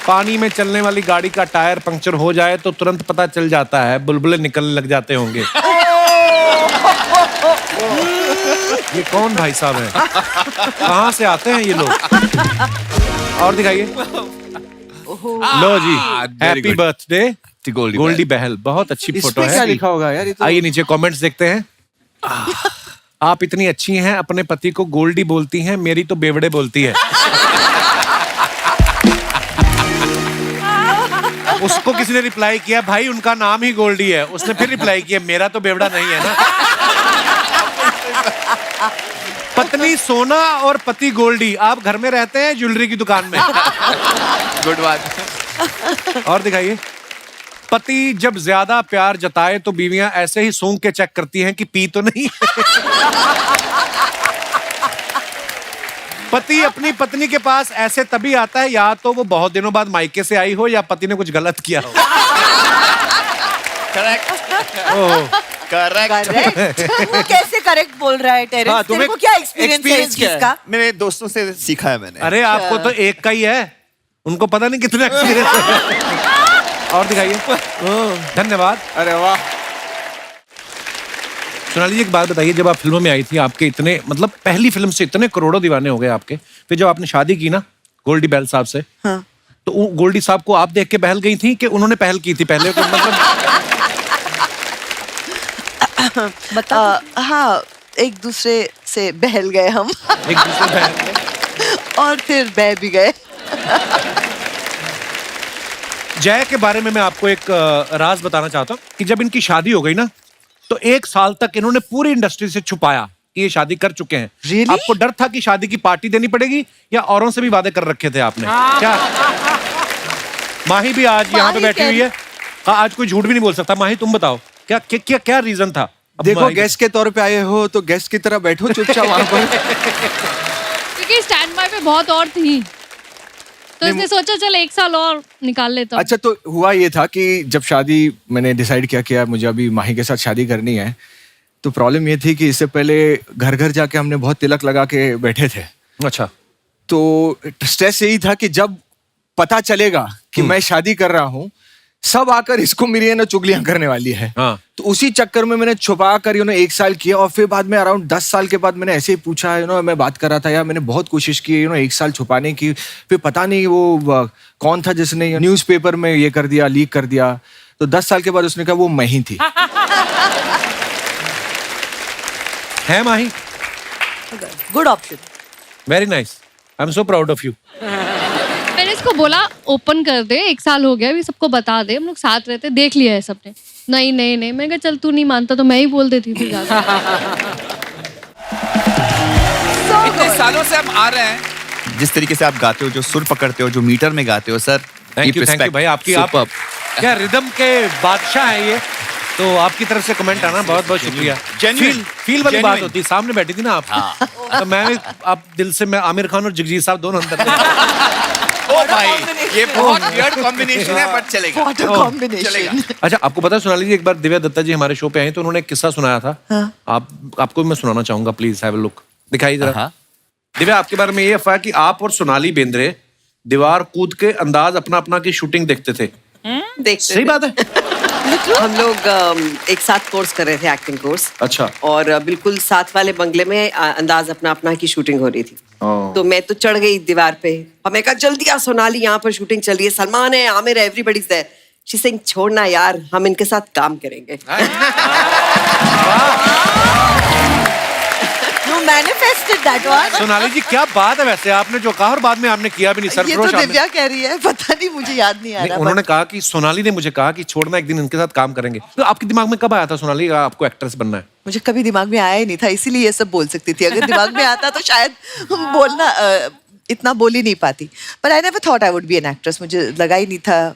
पानी में चलने वाली गाड़ी का टायर पंक्चर हो जाए तो तुरंत पता चल जाता है, बुलबुले निकलने लग जाते होंगे। ये कौन भाई साहब हैं? कहाँ से आते हैं ये लोग? और दिखाइए। लो जी, हैप्पी बर्थडे गोल्डी बहल। बहुत अच्छी फोटो है। क्या लिखा होगा यार? आइए नीचे कमेंट्स देखते हैं। आप इतनी अच्छी हैं, अपने पति को गोल्डी बोलती हैं, मेरी तो बेवड़े बोलती है। उसको किसी ने रिप्लाई किया, भाई उनका नाम ही गोल्डी है। उसने फिर रिप्लाई किया, मेरा तो बेवड़ा नहीं है ना। पत्नी सोना और पति गोल्डी। आप घर में रहते हैं ज्वेलरी की दुकान में। गुड बात। और दिखाइए। पति जब ज्यादा प्यार जताए तो बीवियां ऐसे ही सूंघ के चेक करती हैं कि पी तो नहीं। पति अपनी पत्नी के पास ऐसे तभी आता है या तो वो बहुत दिनों बाद मायके से आई हो या पति ने कुछ गलत किया हो। करेक्ट। तू कैसे करेक्ट बोल रहा है टेरेस? हाँ, तेरे को क्या एक्सपीरियंस है इस चीज का? मेरे दोस्तों से सीखा है मैंने। अरे आपको तो एक का ही है, उनको पता नहीं कितना एक्सपीरियंस है। और दिखाइए। धन्यवाद। अरे वाह। सोनाली जी एक बात बताइए, जब आप फिल्मों में आई थी आपके इतने मतलब पहली फिल्म से इतने करोड़ों दीवाने हो गए आपके, फिर जब आपने शादी की ना गोल्डी बैल साहब से, हाँ। तो गोल्डी साहब को आप देख के बहल गई थी कि उन्होंने पहल की थी पहले तो मतलब हाँ, एक दूसरे से बहल गए हम एक दूसरे बहल गए और फिर बह भी गए। जय के बारे में मैं आपको एक राज बताना चाहता हूँ कि जब इनकी शादी हो गई ना तो 1 साल तक इन्होंने पूरी इंडस्ट्री से छुपाया कि ये शादी कर चुके हैं। Really? आपको डर था कि शादी की पार्टी देनी पड़ेगी या औरों से भी वादे कर रखे थे आपने क्या? माही भी आज यहाँ पे बैठी हुई है। हाँ, आज कोई झूठ भी नहीं बोल सकता। माही तुम बताओ क्या क्या क्या, क्या रीजन था? अब देखो माही- गेस्ट के तौर पे आए हो तो गेस्ट की तरह बैठो चुपचाप वहां पर। क्योंकि स्टैंड बाय पे बहुत और थी, तो इसने सोचा चल 1 साल और निकाल लेता हूँ। अच्छा, तो हुआ ये था कि जब शादी मैंने डिसाइड किया कि यार मुझे अभी माही के साथ शादी करनी है, तो प्रॉब्लम ये थी कि इससे पहले घर घर जाके हमने बहुत तिलक लगा के बैठे थे। अच्छा, तो स्ट्रेस यही था कि जब पता चलेगा कि मैं शादी कर रहा हूँ, सब आकर इसको मेरी है ना चुगलियां करने वाली है। हाँ। तो उसी चक्कर में मैंने छुपा कर 1 साल किया और फिर बाद में अराउंड 10 साल के बाद मैंने ऐसे ही पूछा, मैं बात कर रहा था यार, मैंने बहुत कोशिश की 1 साल छुपाने की, फिर पता नहीं वो कौन था जिसने न्यूज़पेपर में ये कर दिया, लीक कर दिया। तो 10 साल के बाद उसने कहा वो मैं ही थी। है Mahi? Good option. Very nice, I am so proud of you. मैंने इसको बोला ओपन कर दे, 1 साल हो गया अभी, सबको बता दे, हम लोग साथ रहते, देख लिया है सबने। नहीं नहीं नहीं, मैं कहा चल तू नहीं मानता तो मैं ही बोल देती थी ज्यादा। इतने सालों से हम आ रहे हैं, जिस तरीके से आप गाते हो, जो सुर पकड़ते हो, जो मीटर में गाते हो सर, थैंक यू भाई, आपकी आप क्या रिदम के बादशाह है ये। तो आपकी तरफ से कमेंट आना बहुत बहुत शुक्रिया। Genuine. फील वाली बात Genuine. होती है, सामने बैठी थी ना आप, तो मैं आप दिल से, मैं आमिर खान और जगजीत साहब दोनों अंदर थे। ओ भाई, ये बहुत वियर्ड कॉम्बिनेशन है बट चलेगा। What a combination. अच्छा, आपको पता है सोनाली जी, एक बार दिव्या दत्ता जी हमारे शो पे आई तो उन्होंने एक किस्सा सुनाया था। आपको भी मैं सुनाना चाहूंगा, प्लीज हैव अ लुक, दिखाइए जरा। दिव्या, आपके बारे में ये अफवाह कि आप और सोनाली बेंद्रे दीवार कूद के अंदाज अपना अपना की शूटिंग देखते थे। देखते सही बात है? हम लोग एक साथ कोर्स कर रहे थे, एक्टिंग कोर्स। अच्छा। और बिल्कुल साथ वाले बंगले में अंदाज अपना अपना की शूटिंग हो रही थी। तो मैं तो चढ़ गई दीवार पे, हमें कहा जल्दी आ सोनाली, यहाँ पर शूटिंग चल रही है, सलमान है, आमिर है, everybody is there. She saying छोड़ना यार, हम इनके साथ काम करेंगे। You manifested that one. Sonali जी क्या बात है, वैसे आपने जो कहा और बाद में आपने किया भी नहीं। ये सरफरोश तो आपने- दिव्या कह रही है, पता नहीं, मुझे याद नहीं आ नहीं, रहा। उन्होंने कहा कि सोनाली ने मुझे कहा कि छोड़ना, एक दिन इनके साथ काम करेंगे। तो आपके दिमाग में कब आया था सोनाली आपको एक्ट्रेस बनना है? मुझे कभी दिमाग में आया ही नहीं था, इसीलिए ये सब बोल सकती थी। अगर दिमाग में आता तो शायद बोलना इतना बोल ही नहीं पाती। पर I never thought I would be an actress. मुझे लगा ही नहीं था।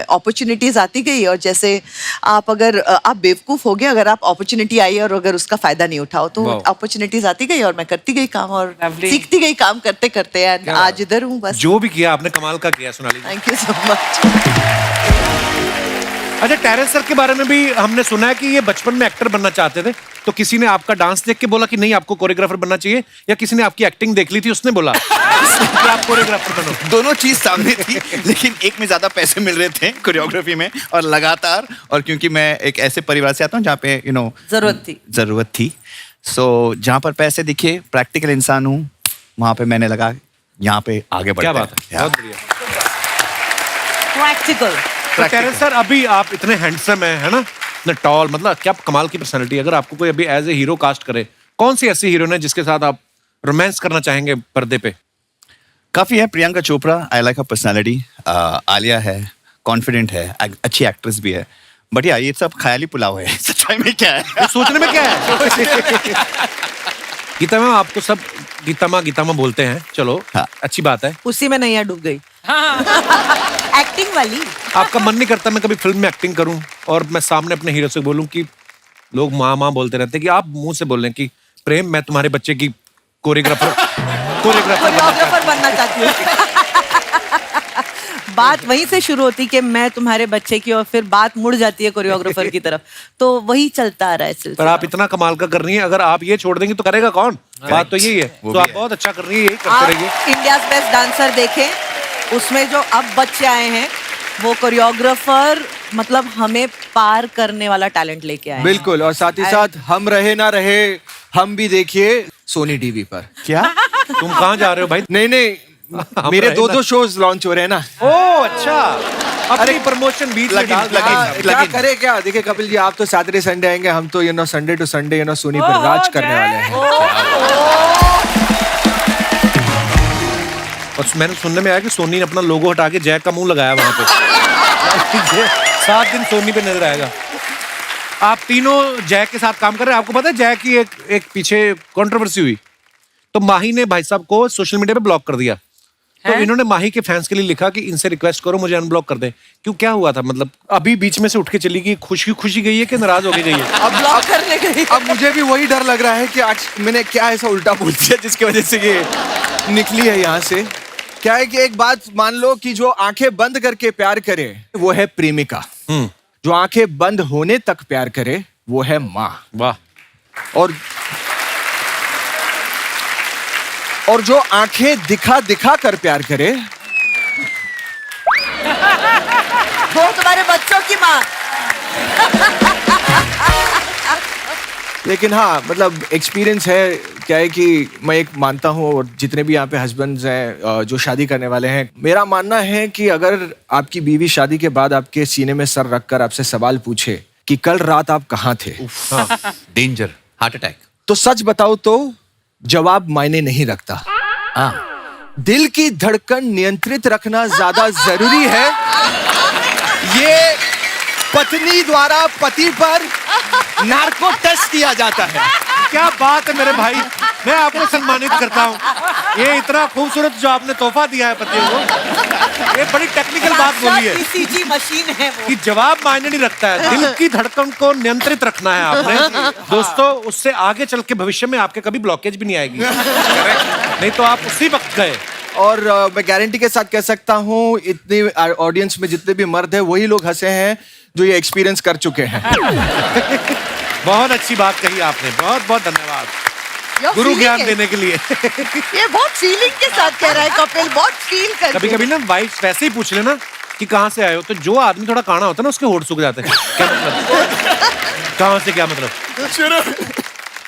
अपॉर्चुनिटीज आती गई, और जैसे आप अगर आप बेवकूफ हो गए अगर आप अपॉर्चुनिटी आई और अगर उसका फायदा नहीं उठाओ, तो अपॉर्चुनिटीज आती गई और मैं करती गई काम और सीखती गई काम करते करते, एंड आज इधर हूँ बस। जो भी किया आपने कमाल का किया Sonali ji. Thank you so much. अच्छा, टेरेंस सर के बारे में भी हमने सुना है कि ये बचपन में एक्टर बनना चाहते थे, तो किसी ने आपका डांस देख के बोला कि नहीं आपको कोरियोग्राफर बनना चाहिए, या किसी ने आपकी एक्टिंग देख ली थी उसने बोला कि आप कोरियोग्राफर बनो? दोनों चीज सामने थी, लेकिन एक में ज्यादा पैसे मिल रहे थे कोरियोग्राफी में, और लगातार, और क्योंकि मैं एक ऐसे परिवार से आता हूँ जहाँ पे जरूरत थी, सो जहाँ पर पैसे दिखे, प्रैक्टिकल इंसान हूँ, वहां पे मैंने लगा यहाँ पे आगे बढ़ते क्या बात है, बहुत बढ़िया। Practical. तो टेरेंस सर, अभी आप इतने हैंडसम है ना, इतने टॉल, मतलब क्या कमाल की पर्सनालिटी। अगर आपको कोई अभी एज ए हीरो कास्ट करे, कौन सी ऐसी हीरोइन है जिसके साथ आप रोमांस करना चाहेंगे पर्दे पे? काफी है। Priyanka Chopra, I like her personality. Alia है, कॉन्फिडेंट है, अच्छी एक्ट्रेस भी है। बट यार ये सब ख्याली पुलाव है, सच्चाई में क्या है, ये सोचने में क्या है? गीता मैम, आपको सब गीता माँ बोलते हैं, चलो हाँ। अच्छी बात है। उसी में नैया डूब गई। एक्टिंग वाली। आपका मन नहीं करता मैं कभी फिल्म में एक्टिंग करूं और मैं सामने अपने हीरो से बोलूं कि लोग माँ बोलते रहते हैं कि आप मुंह से बोलें कि प्रेम मैं तुम्हारे बच्चे की कोरियोग्राफर बनना चाहती हूँ। बात वहीं से शुरू होती कि मैं तुम्हारे बच्चे की, और फिर बात मुड़ जाती है कोरियोग्राफर की तरफ, तो वही चलता आ रहा है सिलसिला। पर आप इतना कमाल का कर रही हैं, अगर आप ये छोड़ देंगी तो करेगा कौन? बात तो यही है। तो आप बहुत अच्छा कर रही है, यही करते रहिए। इंडियाज बेस्ट डांसर देखें, उसमें जो अब बच्चे आए हैं वो कोरियोग्राफर मतलब हमें पार करने वाला टैलेंट लेके आए हैं। बिल्कुल, और साथ ही साथ हम रहे ना रहे, हम भी देखिए सोनी टीवी पर। क्या तुम कहाँ जा रहे हो भाई? नहीं नहीं, मेरे रहे 2 शोज लॉन्च हो रहे हैं ना। ओ अच्छा, अपनी प्रमोशन बीच में डाल क्या करे क्या? देखिए कपिल जी, आप तो सैटरडे संडे आएंगे, हम तो संडे टू संडे सोनी पर राज करने वाले हैं। और मैंने सुनने में आया कि सोनी ने अपना लोगो हटा के जैक का मुंह लगाया वहां पे। 7 दिन सोनी पे नजर आएगा। आप तीनों जैक के साथ काम कर रहे हैं। आपको पता है जैक की एक पीछे कंट्रोवर्सी हुई, तो माही ने भाई साहब को सोशल मीडिया पे ब्लॉक कर दिया। तो इन्होंने माही के फैंस के लिए लिखा कि इनसे रिक्वेस्ट करो मुझे अनब्लॉक कर दे। क्यों, क्या हुआ था? मतलब अभी बीच में से उठ के चली गई, खुशी गई है कि नाराज होके गई है? अब ब्लॉक करने गई। अब मुझे भी वही डर लग रहा है कि आज मैंने क्या ऐसा उल्टा बोल दिया जिसकी वजह से ये निकली है यहाँ से। क्या है कि एक बात मान लो कि जो आंखें बंद करके प्यार करे वो है प्रेमिका, जो आंखें बंद होने तक प्यार करे वो है माँ। वाह। और जो आंखें दिखा कर प्यार करे वो तुम्हारे बच्चों की माँ। लेकिन हाँ, मतलब एक्सपीरियंस है। क्या है कि मैं एक मानता हूँ, और जितने भी यहाँ पे हस्बैंड्स हैं जो शादी करने वाले हैं, मेरा मानना है कि अगर आपकी बीवी शादी के बाद आपके सीने में सर रखकर आपसे सवाल पूछे कि कल रात आप कहाँ थे, डेंजर, हार्ट अटैक, तो सच बताओ तो जवाब मायने नहीं रखता। दिल की धड़कन नियंत्रित रखना ज्यादा जरूरी है। ये पत्नी द्वारा पति पर नार्को टेस्ट किया जाता है। क्या बात है मेरे भाई, मैं आपको सम्मानित करता हूँ। ये इतना खूबसूरत जो आपने तोहफा दिया है पतियों को, ये बड़ी टेक्निकल बात बोली है। ECG मशीन है वो। कि जवाब मायने नहीं रखता है, दिल की धड़कन को नियंत्रित रखना है आपने। दोस्तों, उससे आगे चल के भविष्य में आपके कभी ब्लॉकेज भी नहीं आएगी। नहीं तो आप उसी वक्त गए। और मैं गारंटी के साथ कह सकता हूँ, इतनी ऑडियंस में जितने भी मर्द हैं वही लोग हंसे हैं जो ये एक्सपीरियंस कर चुके हैं। बहुत अच्छी बात कही आपने, बहुत बहुत धन्यवाद गुरु ज्ञान देने के लिए। ये बहुत फीलिंग के साथ कह रहा है कपिल, बहुत फील कर। कभी कभी ना वाइफ वैसे ही पूछ लेना कि कहाँ से आए हो, तो जो आदमी थोड़ा काना होता है ना उसके होठ सूख जाते हैं। क्या मतलब? कहाँ से, क्या मतलब?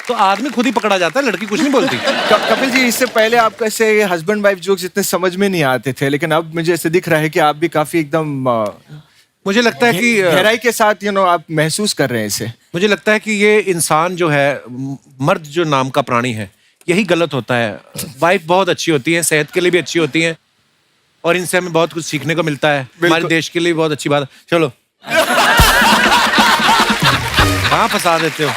तो आदमी खुद ही पकड़ा जाता है, लड़की कुछ नहीं बोलती। कपिल जी, इससे पहले आपको ऐसे हस्बैंड वाइफ जोक्स इतने समझ में नहीं आते थे, लेकिन अब मुझे ऐसे दिख रहा है कि आप भी काफी एकदम मुझे लगता है कि गहराई के साथ आप महसूस कर रहे हैं इसे। मुझे लगता है कि ये इंसान जो है, मर्द जो नाम का प्राणी है, यही गलत होता है। वाइफ बहुत अच्छी होती है, सेहत के लिए भी अच्छी होती है, और इनसे हमें बहुत कुछ सीखने को मिलता है। हमारे देश के लिए बहुत अच्छी बात है। चलो कहाँ फंसा देते हो?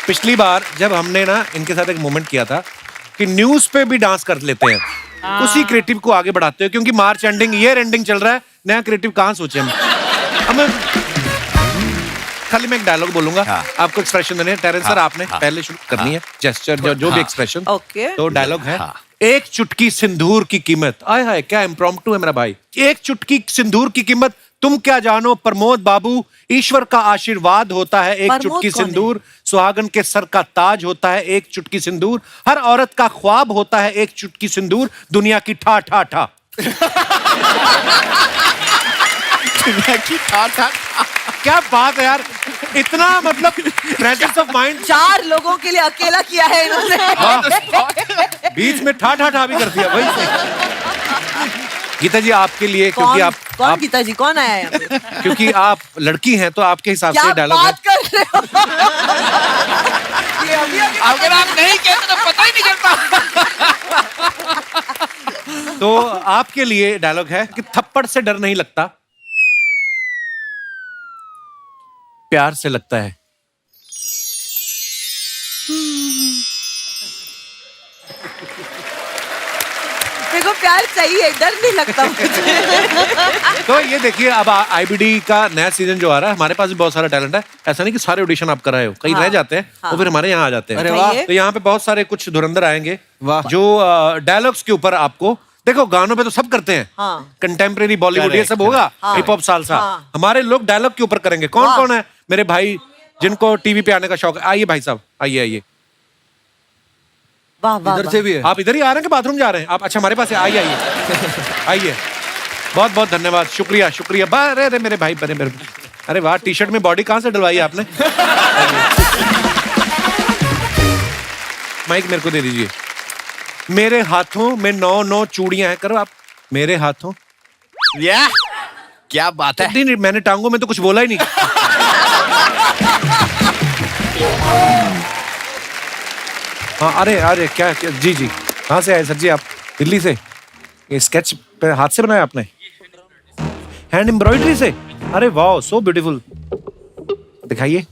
पिछली बार जब हमने ना इनके साथ एक मोमेंट किया था कि न्यूज पे भी डांस कर लेते हैं, उसी क्रिएटिव को आगे बढ़ाते हो, क्योंकि मार्च एंडिंग, ईयर एंडिंग चल रहा है, नया क्रिएटिव कहाँ सोचे हम। खाली मैं एक डायलॉग बोलूंगा, आपको एक्सप्रेशन देने हैं। टेरेंस सर, आपने पहले शुरू करनी है, जेस्चर जो भी एक्सप्रेशन। ओके। तो डायलॉग है, एक चुटकी सिंदूर की कीमत। आय हाय, क्या इम्प्रॉम्प्टू है मेरा भाई। एक चुटकी सिंदूर की कीमत तुम क्या जानो प्रमोद बाबू, ईश्वर का आशीर्वाद होता है एक चुटकी सिंदूर, सुहागन के सर का ताज होता है एक चुटकी सिंदूर, हर औरत का ख्वाब होता है एक चुटकी सिंदूर, दुनिया की ठा ठा ठा। दुनिया की ठा ठा। क्या बात है यार, इतना मतलब प्रेजेंस ऑफ माइंड। 4 लोगों के लिए अकेला किया है इन्होंने। बीच में ठा ठा ठा भी कर दिया भाई। गीता जी, आपके लिए, क्योंकि कौन गीता जी, कौन आया है यहाँ पे? क्योंकि आप लड़की हैं तो आपके हिसाब से डायलॉग है। बात कर रहे हो? ये अभी अगर आप नहीं कहते तो पता ही नहीं चलता। तो आपके लिए डायलॉग है कि थप्पड़ से डर नहीं लगता, प्यार से लगता है। मेरे को प्यार चाहिए, डर नहीं लगता मुझे। तो ये देखिए, अब आईबीडी का नया सीजन जो आ रहा है, हमारे पास भी बहुत सारा टैलेंट है। ऐसा नहीं कि सारे ऑडिशन आप कराए हो, कहीं रह जाते हैं तो फिर हमारे यहाँ आ जाते हैं। अरे वाह। तो यहाँ पे बहुत सारे कुछ धुरंधर आएंगे वाह। जो डायलॉग्स के ऊपर आपको, देखो गानों पे तो सब करते हैं, कंटेम्प्रेरी बॉलीवुड ये सब होगा, हिप हॉप सालसा, हमारे लोग डायलॉग के ऊपर करेंगे। कौन कौन है मेरे भाई जिनको टीवी पे आने का शौक है? आइए भाई साहब, आइए आइए। वाह वाह, इधर से भी है। आप इधर ही आ रहे हैं कि बाथरूम जा रहे हैं आप? अच्छा, हमारे पास है, आइए आइए आइए। बहुत बहुत धन्यवाद, शुक्रिया शुक्रिया। अरे अरे मेरे भाई, मेरे अरे वाह, टी शर्ट में बॉडी कहाँ से डलवाई आपने? माइक मेरे को दे दीजिए। मेरे हाथों में 9 चूड़ियां हैं, करो आप। मेरे हाथों, या क्या बात है। नहीं, मैंने टांगों में तो कुछ बोला ही नहीं। हाँ, अरे अरे क्या, क्या जी जी, कहाँ से आए सर जी आप? दिल्ली से? ये स्केच पे हाथ से बनाया आपने? हैंड एम्ब्रॉयडरी से? अरे वाह, सो ब्यूटीफुल। दिखाइए।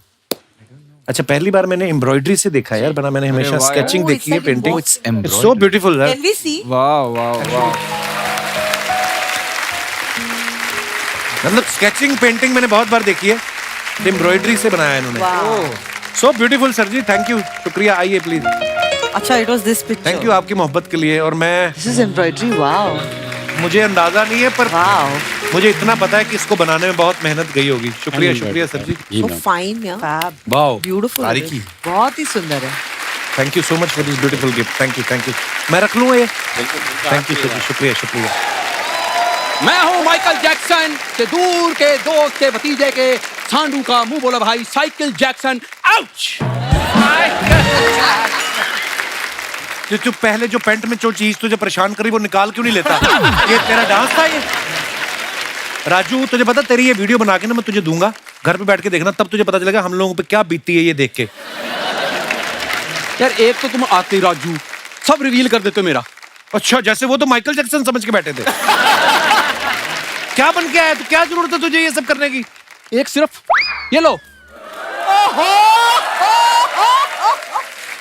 अच्छा, पहली बार मैंने एम्ब्रॉयडरी से देखा यार, बना मैंने हमेशा वाह, स्केचिंग यार। देखी है, Oh, painting. it's embroidery. It's so beautiful यार। Can we see? वाह वाह वाह। मतलब स्केचिंग पेंटिंग मैंने बहुत बार देखी है, एम्ब्रॉयडरी से बनाया है इन्होंने। So beautiful sir ji, thank you, शुक्रिया। आइए प्लीज। अच्छा, it was this picture. Thank you आपकी मोहब्बत के लिए। और मैं, This is embroidery. Wow. मुझे अंदाजा नहीं है, पर Wow. मुझे इतना पता है कि इसको बनाने में बहुत मेहनत गई होगी। शुक्रिया शुक्रिया सर जी। So fine, yeah. Fab. Wow, Beautiful. तारीकी। बहुत ही सुंदर है। Thank you so much for this beautiful gift. Thank you. मैं रख लूँ ये? थैंक यू सर जी, शुक्रिया शुक्रिया। मैं हूँ माइकल जैक्सन के दूर के दोस्त के भतीजे के सांडू का मुंह बोला भाई साइकिल जैक्सन। आउच! तू पहले जो पैंट में जो चीज तुझे परेशान करी वो निकाल क्यों नहीं लेता? ये तेरा डांस था ये? राजू, तुझे पता, तेरी ये वीडियो बना के ना मैं तुझे दूंगा, घर पे बैठ के देखना, तब तुझे पता चलेगा हम लोगों पे क्या बीतती है ये देख के। यार एक तो तुम आते ही राजू सब रिवील कर देते हो मेरा। अच्छा, जैसे वो तो माइकल जैक्सन समझ के बैठे थे। क्या बन के आया? तो क्या जरूरत है तुझे ये सब करने की? एक सिर्फ ये लो,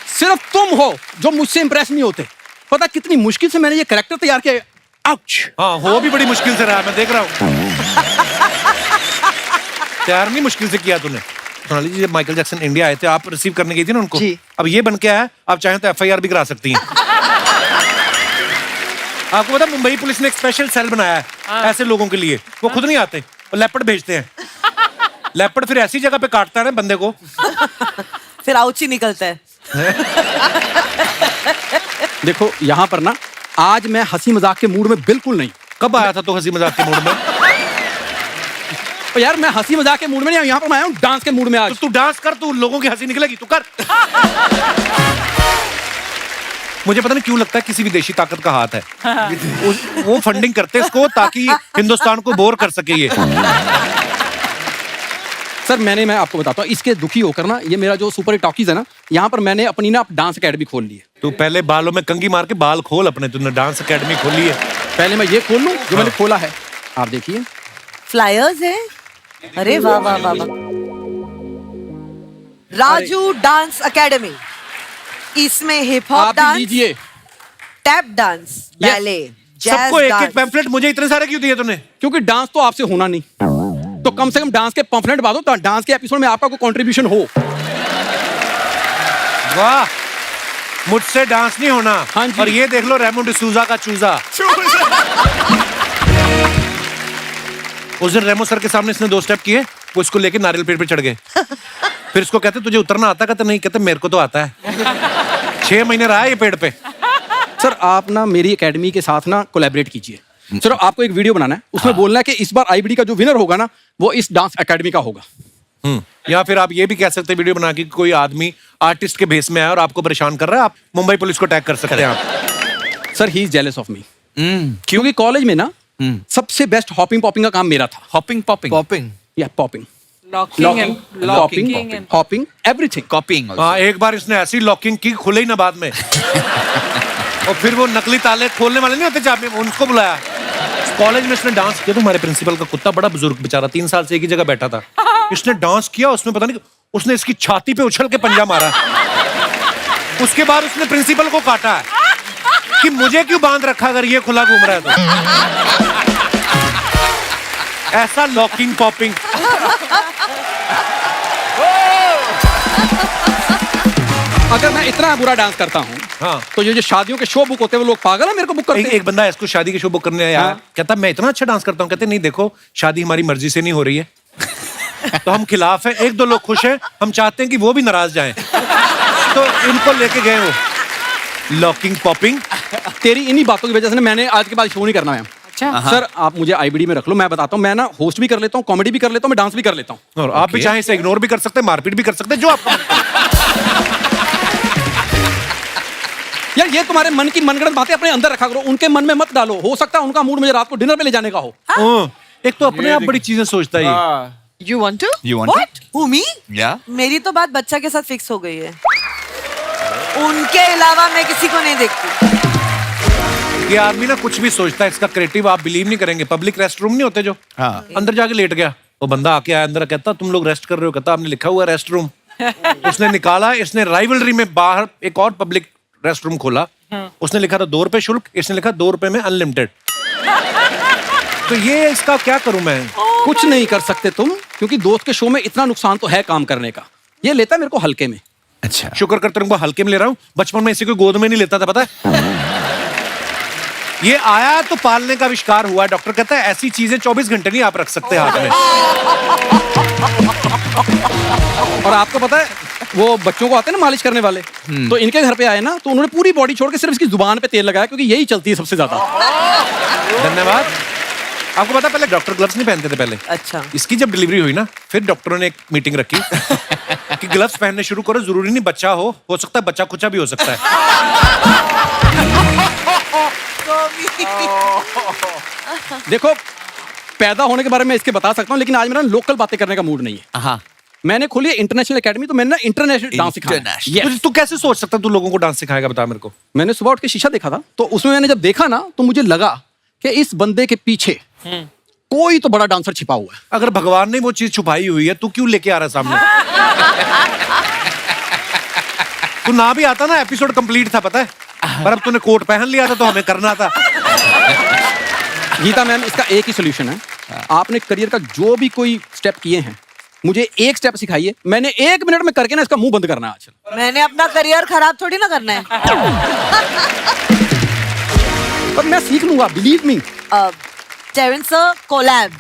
सिर्फ तुम हो जो मुझसे इंप्रेस नहीं होते। पता कितनी मुश्किल से मैंने ये कैरेक्टर तैयार किया है। आउच! हाँ, हो भी बड़ी मुश्किल से रहा, मैं देख रहा हूँ। तैयार नहीं मुश्किल से किया तूने। सोनाली जी, जब माइकल जैक्सन इंडिया आए थे, आप रिसीव करने गई थी ना उनको? जी। अब ये बन के आया, आप चाहें तो FIR भी करा सकती हैं। आपको पता, मुंबई पुलिस ने एक स्पेशल सेल बनाया है ऐसे लोगों के लिए। वो खुद नहीं आते, वो लेपर्ड भेजते हैं। लेपर्ड फिर ऐसी जगह पे काटता है ना बंदे को, फिर आउची निकलता है। देखो यहाँ पर ना, आज मैं हंसी मजाक के मूड में बिल्कुल नहीं। कब आया था तो हंसी मजाक के मूड में? तो यार मैं हंसी मजाक के मूड में नहीं, यहाँ पर मैं आया हूँ डांस के मूड में आज। तो तू डांस कर, तू लोगों की हंसी निकलेगी, तू कर। मुझे पता नहीं क्यों लगता है किसी विदेशी ताकत का हाथ है। वो फंडिंग करते हैं इसको ताकि हिंदुस्तान को बोर कर सके ये। सर मैं आपको बताता हूँ, इसके दुखी होकर ना, ये मेरा जो सुपर हिट टॉकीज है ना, यहाँ पर मैंने अपनी ना डांस अकेडमी खोल ली है। तू पहले बालों में कंघी मार के बाल खोल अपने, तूने डांस अकेडमी खोली है। पहले मैं ये खोल लूँ जो मैंने खोला है, आप देखिए। फ्लायर्स है। अरे वाह वाह वाह वाह। राजू डांस अकेडमी, इसमें हिप हॉप आप भी डांस, लीजिए। टैप डांस, बैले, जैज सबको एक एक डांस। पैम्फलेट, मुझे इतने सारे क्यों दिए तूने? क्योंकि डांस तो आपसे होना नहीं, तो कम से कम डांस के पंफलेट बांधो, तो डांस के एपिसोड में आपका कोई कंट्रीब्यूशन हो। वाह, मुझसे डांस नहीं होना। हाँ जी। और ये देख लो, रेमो डिसूजा का चूजा। उस दिन रेमो सर के सामने इसने 2 स्टेप किए, वो इसको लेके नारियल पेड़ पे चढ़ गए। फिर इसको कहते तुझे उतरना आता? कहते नहीं। कहते मेरे को तो आता है। 6 महीने रहा है ये पेड़ पे। सर आप ना मेरी एकेडमी के साथ ना कोलैबोरेट कीजिए। सर आपको एक वीडियो बनाना है, उसमें बोलना है कि इस बार IBD का जो विनर होगा ना, वो इस डांस एकेडमी का होगा। या फिर आप ये भी कह सकते हैं वीडियो बना के, कोई आदमी आर्टिस्ट के भेस में आया और आपको परेशान कर रहा है, आप मुंबई पुलिस को टैग कर सकते हैं आप। Sir he is jealous of me. क्योंकि कॉलेज में ना सबसे बेस्ट हॉपिंग पॉपिंग का काम मेरा था। हॉपिंग पॉपिंग पॉपिंग या popping, locking locking, hopping, everything. कॉपिंग। हाँ, एक बार इसने ऐसी लॉकिंग की, खुले ही ना बाद में। और फिर वो नकली ताले खोलने वाले नहीं होते चाबी, उनको बुलाया। कॉलेज में इसने डांस किया, तो हमारे प्रिंसिपल का कुत्ता, बड़ा बुजुर्ग बेचारा, 3 साल से एक ही जगह बैठा था। इसने डांस किया, उसमें पता नहीं उसने इसकी छाती पे उछल के पंजा मारा। उसके बाद उसने प्रिंसिपल को काटा है कि मुझे क्यों बांध रखा अगर ये खुला घूम रहा है तो। ऐसा लॉकिंग पॉपिंग। अगर मैं इतना बुरा डांस करता हूँ, हाँ, तो ये जो शादियों के शो बुक होते हैं वो लोग पागल है मेरे को बुक करते हैं। एक बंदा है, इसको शादी के शो बुक करने आया। हाँ। कहता मैं इतना अच्छा डांस करता हूँ। कहते नहीं, देखो शादी हमारी मर्जी से नहीं हो रही है, तो हम खिलाफ है। 1-2 लोग खुश हैं, हम चाहते हैं कि वो भी नाराज जाएं। तो इनको लेके गए वो। Locking popping. तेरी इन्हीं बातों की वजह से ना मैंने आज के बाद शो नहीं करना है। अच्छा सर आप मुझे आईबीडी में रख लो, मैं बताता हूँ, मैं ना होस्ट भी कर लेता हूँ, कॉमेडी भी कर लेता हूँ, मैं डांस भी कर लेता हूँ। और आप भी चाहे इसे इग्नोर भी कर सकते हैं, मारपीट भी कर सकते हैं, जो आपको यार ये तुम्हारे मन की मनगढ़ंत बातें अपने अंदर रखा करो, उनके मन में मत डालो। हो सकता है उनका मूड मुझे रात को डिनर पे ले जाने का हो। एक तो अपने आप बड़ी चीजें सोचता है ये। You want to? You want to? What? Who, me? Yeah. मेरी तो बात बच्चा के साथ फिक्स हो गई है। उनके अलावा मैं किसी को नहीं देखती। ये आदमी ना कुछ भी सोचता है, इसका क्रिएटिव आप बिलीव नहीं करेंगे। पब्लिक रेस्ट रूम नहीं होते जो, हाँ। अंदर जाके लेट गया, वो बंदा आके आया अंदर, कहता तुम लोग रेस्ट कर रहे हो, कहता आपने लिखा हुआ रेस्ट रूम। उसने निकाला, इसने राइवलरी में बाहर एक और पब्लिक रेस्ट रूम खोला, उसने लिखा था 2 रुपए शुल्क, इसने लिखा 2 रुपए में अनलिमिटेड। तो ये इसका क्या करूं मैं? कुछ नहीं कर सकते तुम, क्योंकि दोस्त के शो में इतना नुकसान तो है काम करने का। ये लेता है मेरे को हल्के में। अच्छा, शुक्र करते तुमको हल्के में ले रहा हूं, बचपन में इसी को गोद में नहीं लेता था, पता है। ये आया तो पालने का आविष्कार हुआ। डॉक्टर कहता है ऐसी चीजें 24 घंटे नहीं आप रख सकते हाथ में। और आपको पता है वो बच्चों को आते हैं ना मालिश करने वाले, तो इनके घर पे आए ना, तो उन्होंने पूरी बॉडी छोड़ के सिर्फ इसकी जुबान पे तेल लगाया, क्योंकि यही चलती है सबसे ज्यादा। धन्यवाद। आपको पता है पहले डॉक्टर ग्लव्स नहीं पहनते थे पहले। अच्छा। इसकी जब डिलीवरी हुई ना, फिर डॉक्टरों ने एक मीटिंग रखी कि ग्लव्स पहनने शुरू करो, जरूरी नहीं बच्चा हो सकता है बच्चा कुचा भी हो सकता है। देखो पैदा होने के बारे में इसके बता सकता हूँ, लेकिन आज मेरा लोकल बातें करने का मूड नहीं है। हाँ। मैंने खोली है इंटरनेशनल एकेडमी, तो मैंने ना इंटरनेशनल डांस सिखाया। Yes. तू कैसे सोच सकता तू लोगों को डांस सिखाएगा, बता मेरे को। मैंने सुबह उठ के शीशा देखा था, तो उसमें मैंने जब देखा ना, तो मुझे लगा कि इस बंदे के पीछे कोई तो बड़ा डांसर छिपा हुआ है। अगर भगवान ने वो चीज छुपाई हुई है, तू क्यों लेके आ रहा है सामने? तू ना भी आता ना, एपिसोड कंप्लीट था, पता है। पर अब तूने कोट पहन लिया था तो हमें करना था। गीता मैम, इसका एक ही सोल्यूशन है। आपने करियर का जो भी कोई स्टेप किए हैं, मुझे एक स्टेप सिखाइए, मैंने 1 मिनट में करके ना इसका मुंह बंद करना है आज। मैंने अपना करियर खराब थोड़ी ना करना है। पर मैं सीख लूंगा, believe me. Terence sir, collab.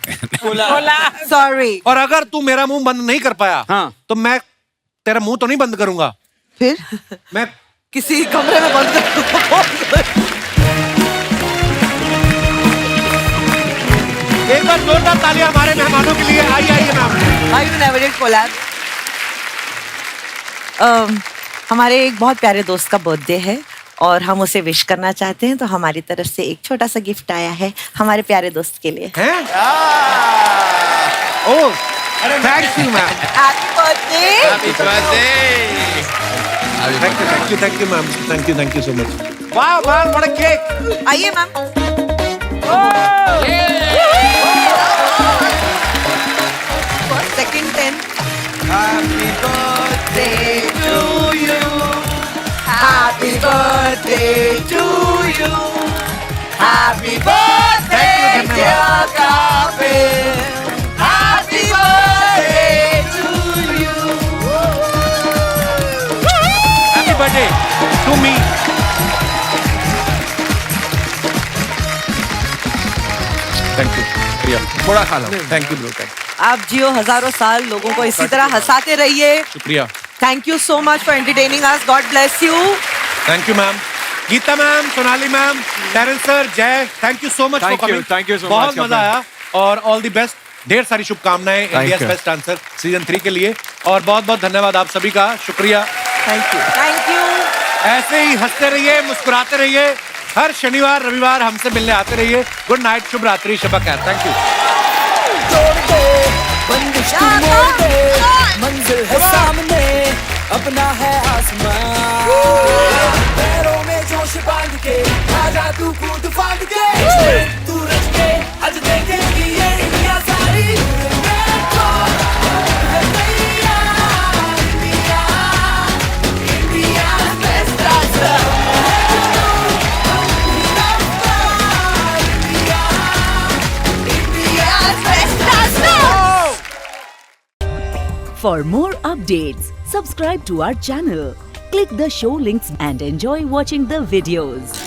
Sorry. और अगर तू मेरा मुंह बंद नहीं कर पाया, हाँ, तो मैं तेरा मुंह तो नहीं बंद करूंगा, फिर मैं किसी कमरे में बंद करूंगा। एक बार जोरदार तालियां हमारे मेहमानों के लिए। आइए ma'am. Why you never did collab? हमारे एक बहुत प्यारे दोस्त का बर्थडे है और हम उसे विश करना चाहते हैं, तो हमारी तरफ से एक छोटा सा गिफ्ट आया है हमारे प्यारे दोस्त के लिए। हैं? Oh, thank you ma'am. Happy birthday. Happy birthday. Thank you ma'am, thank you so much. वाह मैम, व्हाट अ केक। आइए ma'am. Second 10। Happy birthday to you. Happy birthday to you. Happy birthday dear Kapil. Happy birthday to you. Happy birthday to me. Thank you Priya, थोड़ा खा लो। Thank you bro, thank आप जियो हजारों साल, लोगों को इसी तरह हंसाते रहिए। शुक्रिया। Thank you so much for entertaining us. God bless you. Thank you ma'am. Geeta ma'am, Sonali ma'am, Terence sir, Jay, thank you so much for coming. thank you so बहुत much, मजा आया और ऑल द बेस्ट। ढेर सारी शुभकामनाएं India's you. Best dancer season 3 के लिए, और बहुत बहुत धन्यवाद आप सभी का। शुक्रिया। Thank you. Thank you. ऐसे ही हंसते रहिए, मुस्कुराते रहिए, हर शनिवार रविवार हमसे मिलने आते रहिए। गुड नाइट, शुभ रात्रि, शब खैर। Thank you. मंजिल है सामने, अपना है आसमान, पैरों में जोश बांध के आजा तू कूद फांद के, तू रच के आज देखेगी ये इंडिया सारी। For more updates, subscribe to our channel, click the show links and enjoy watching the videos.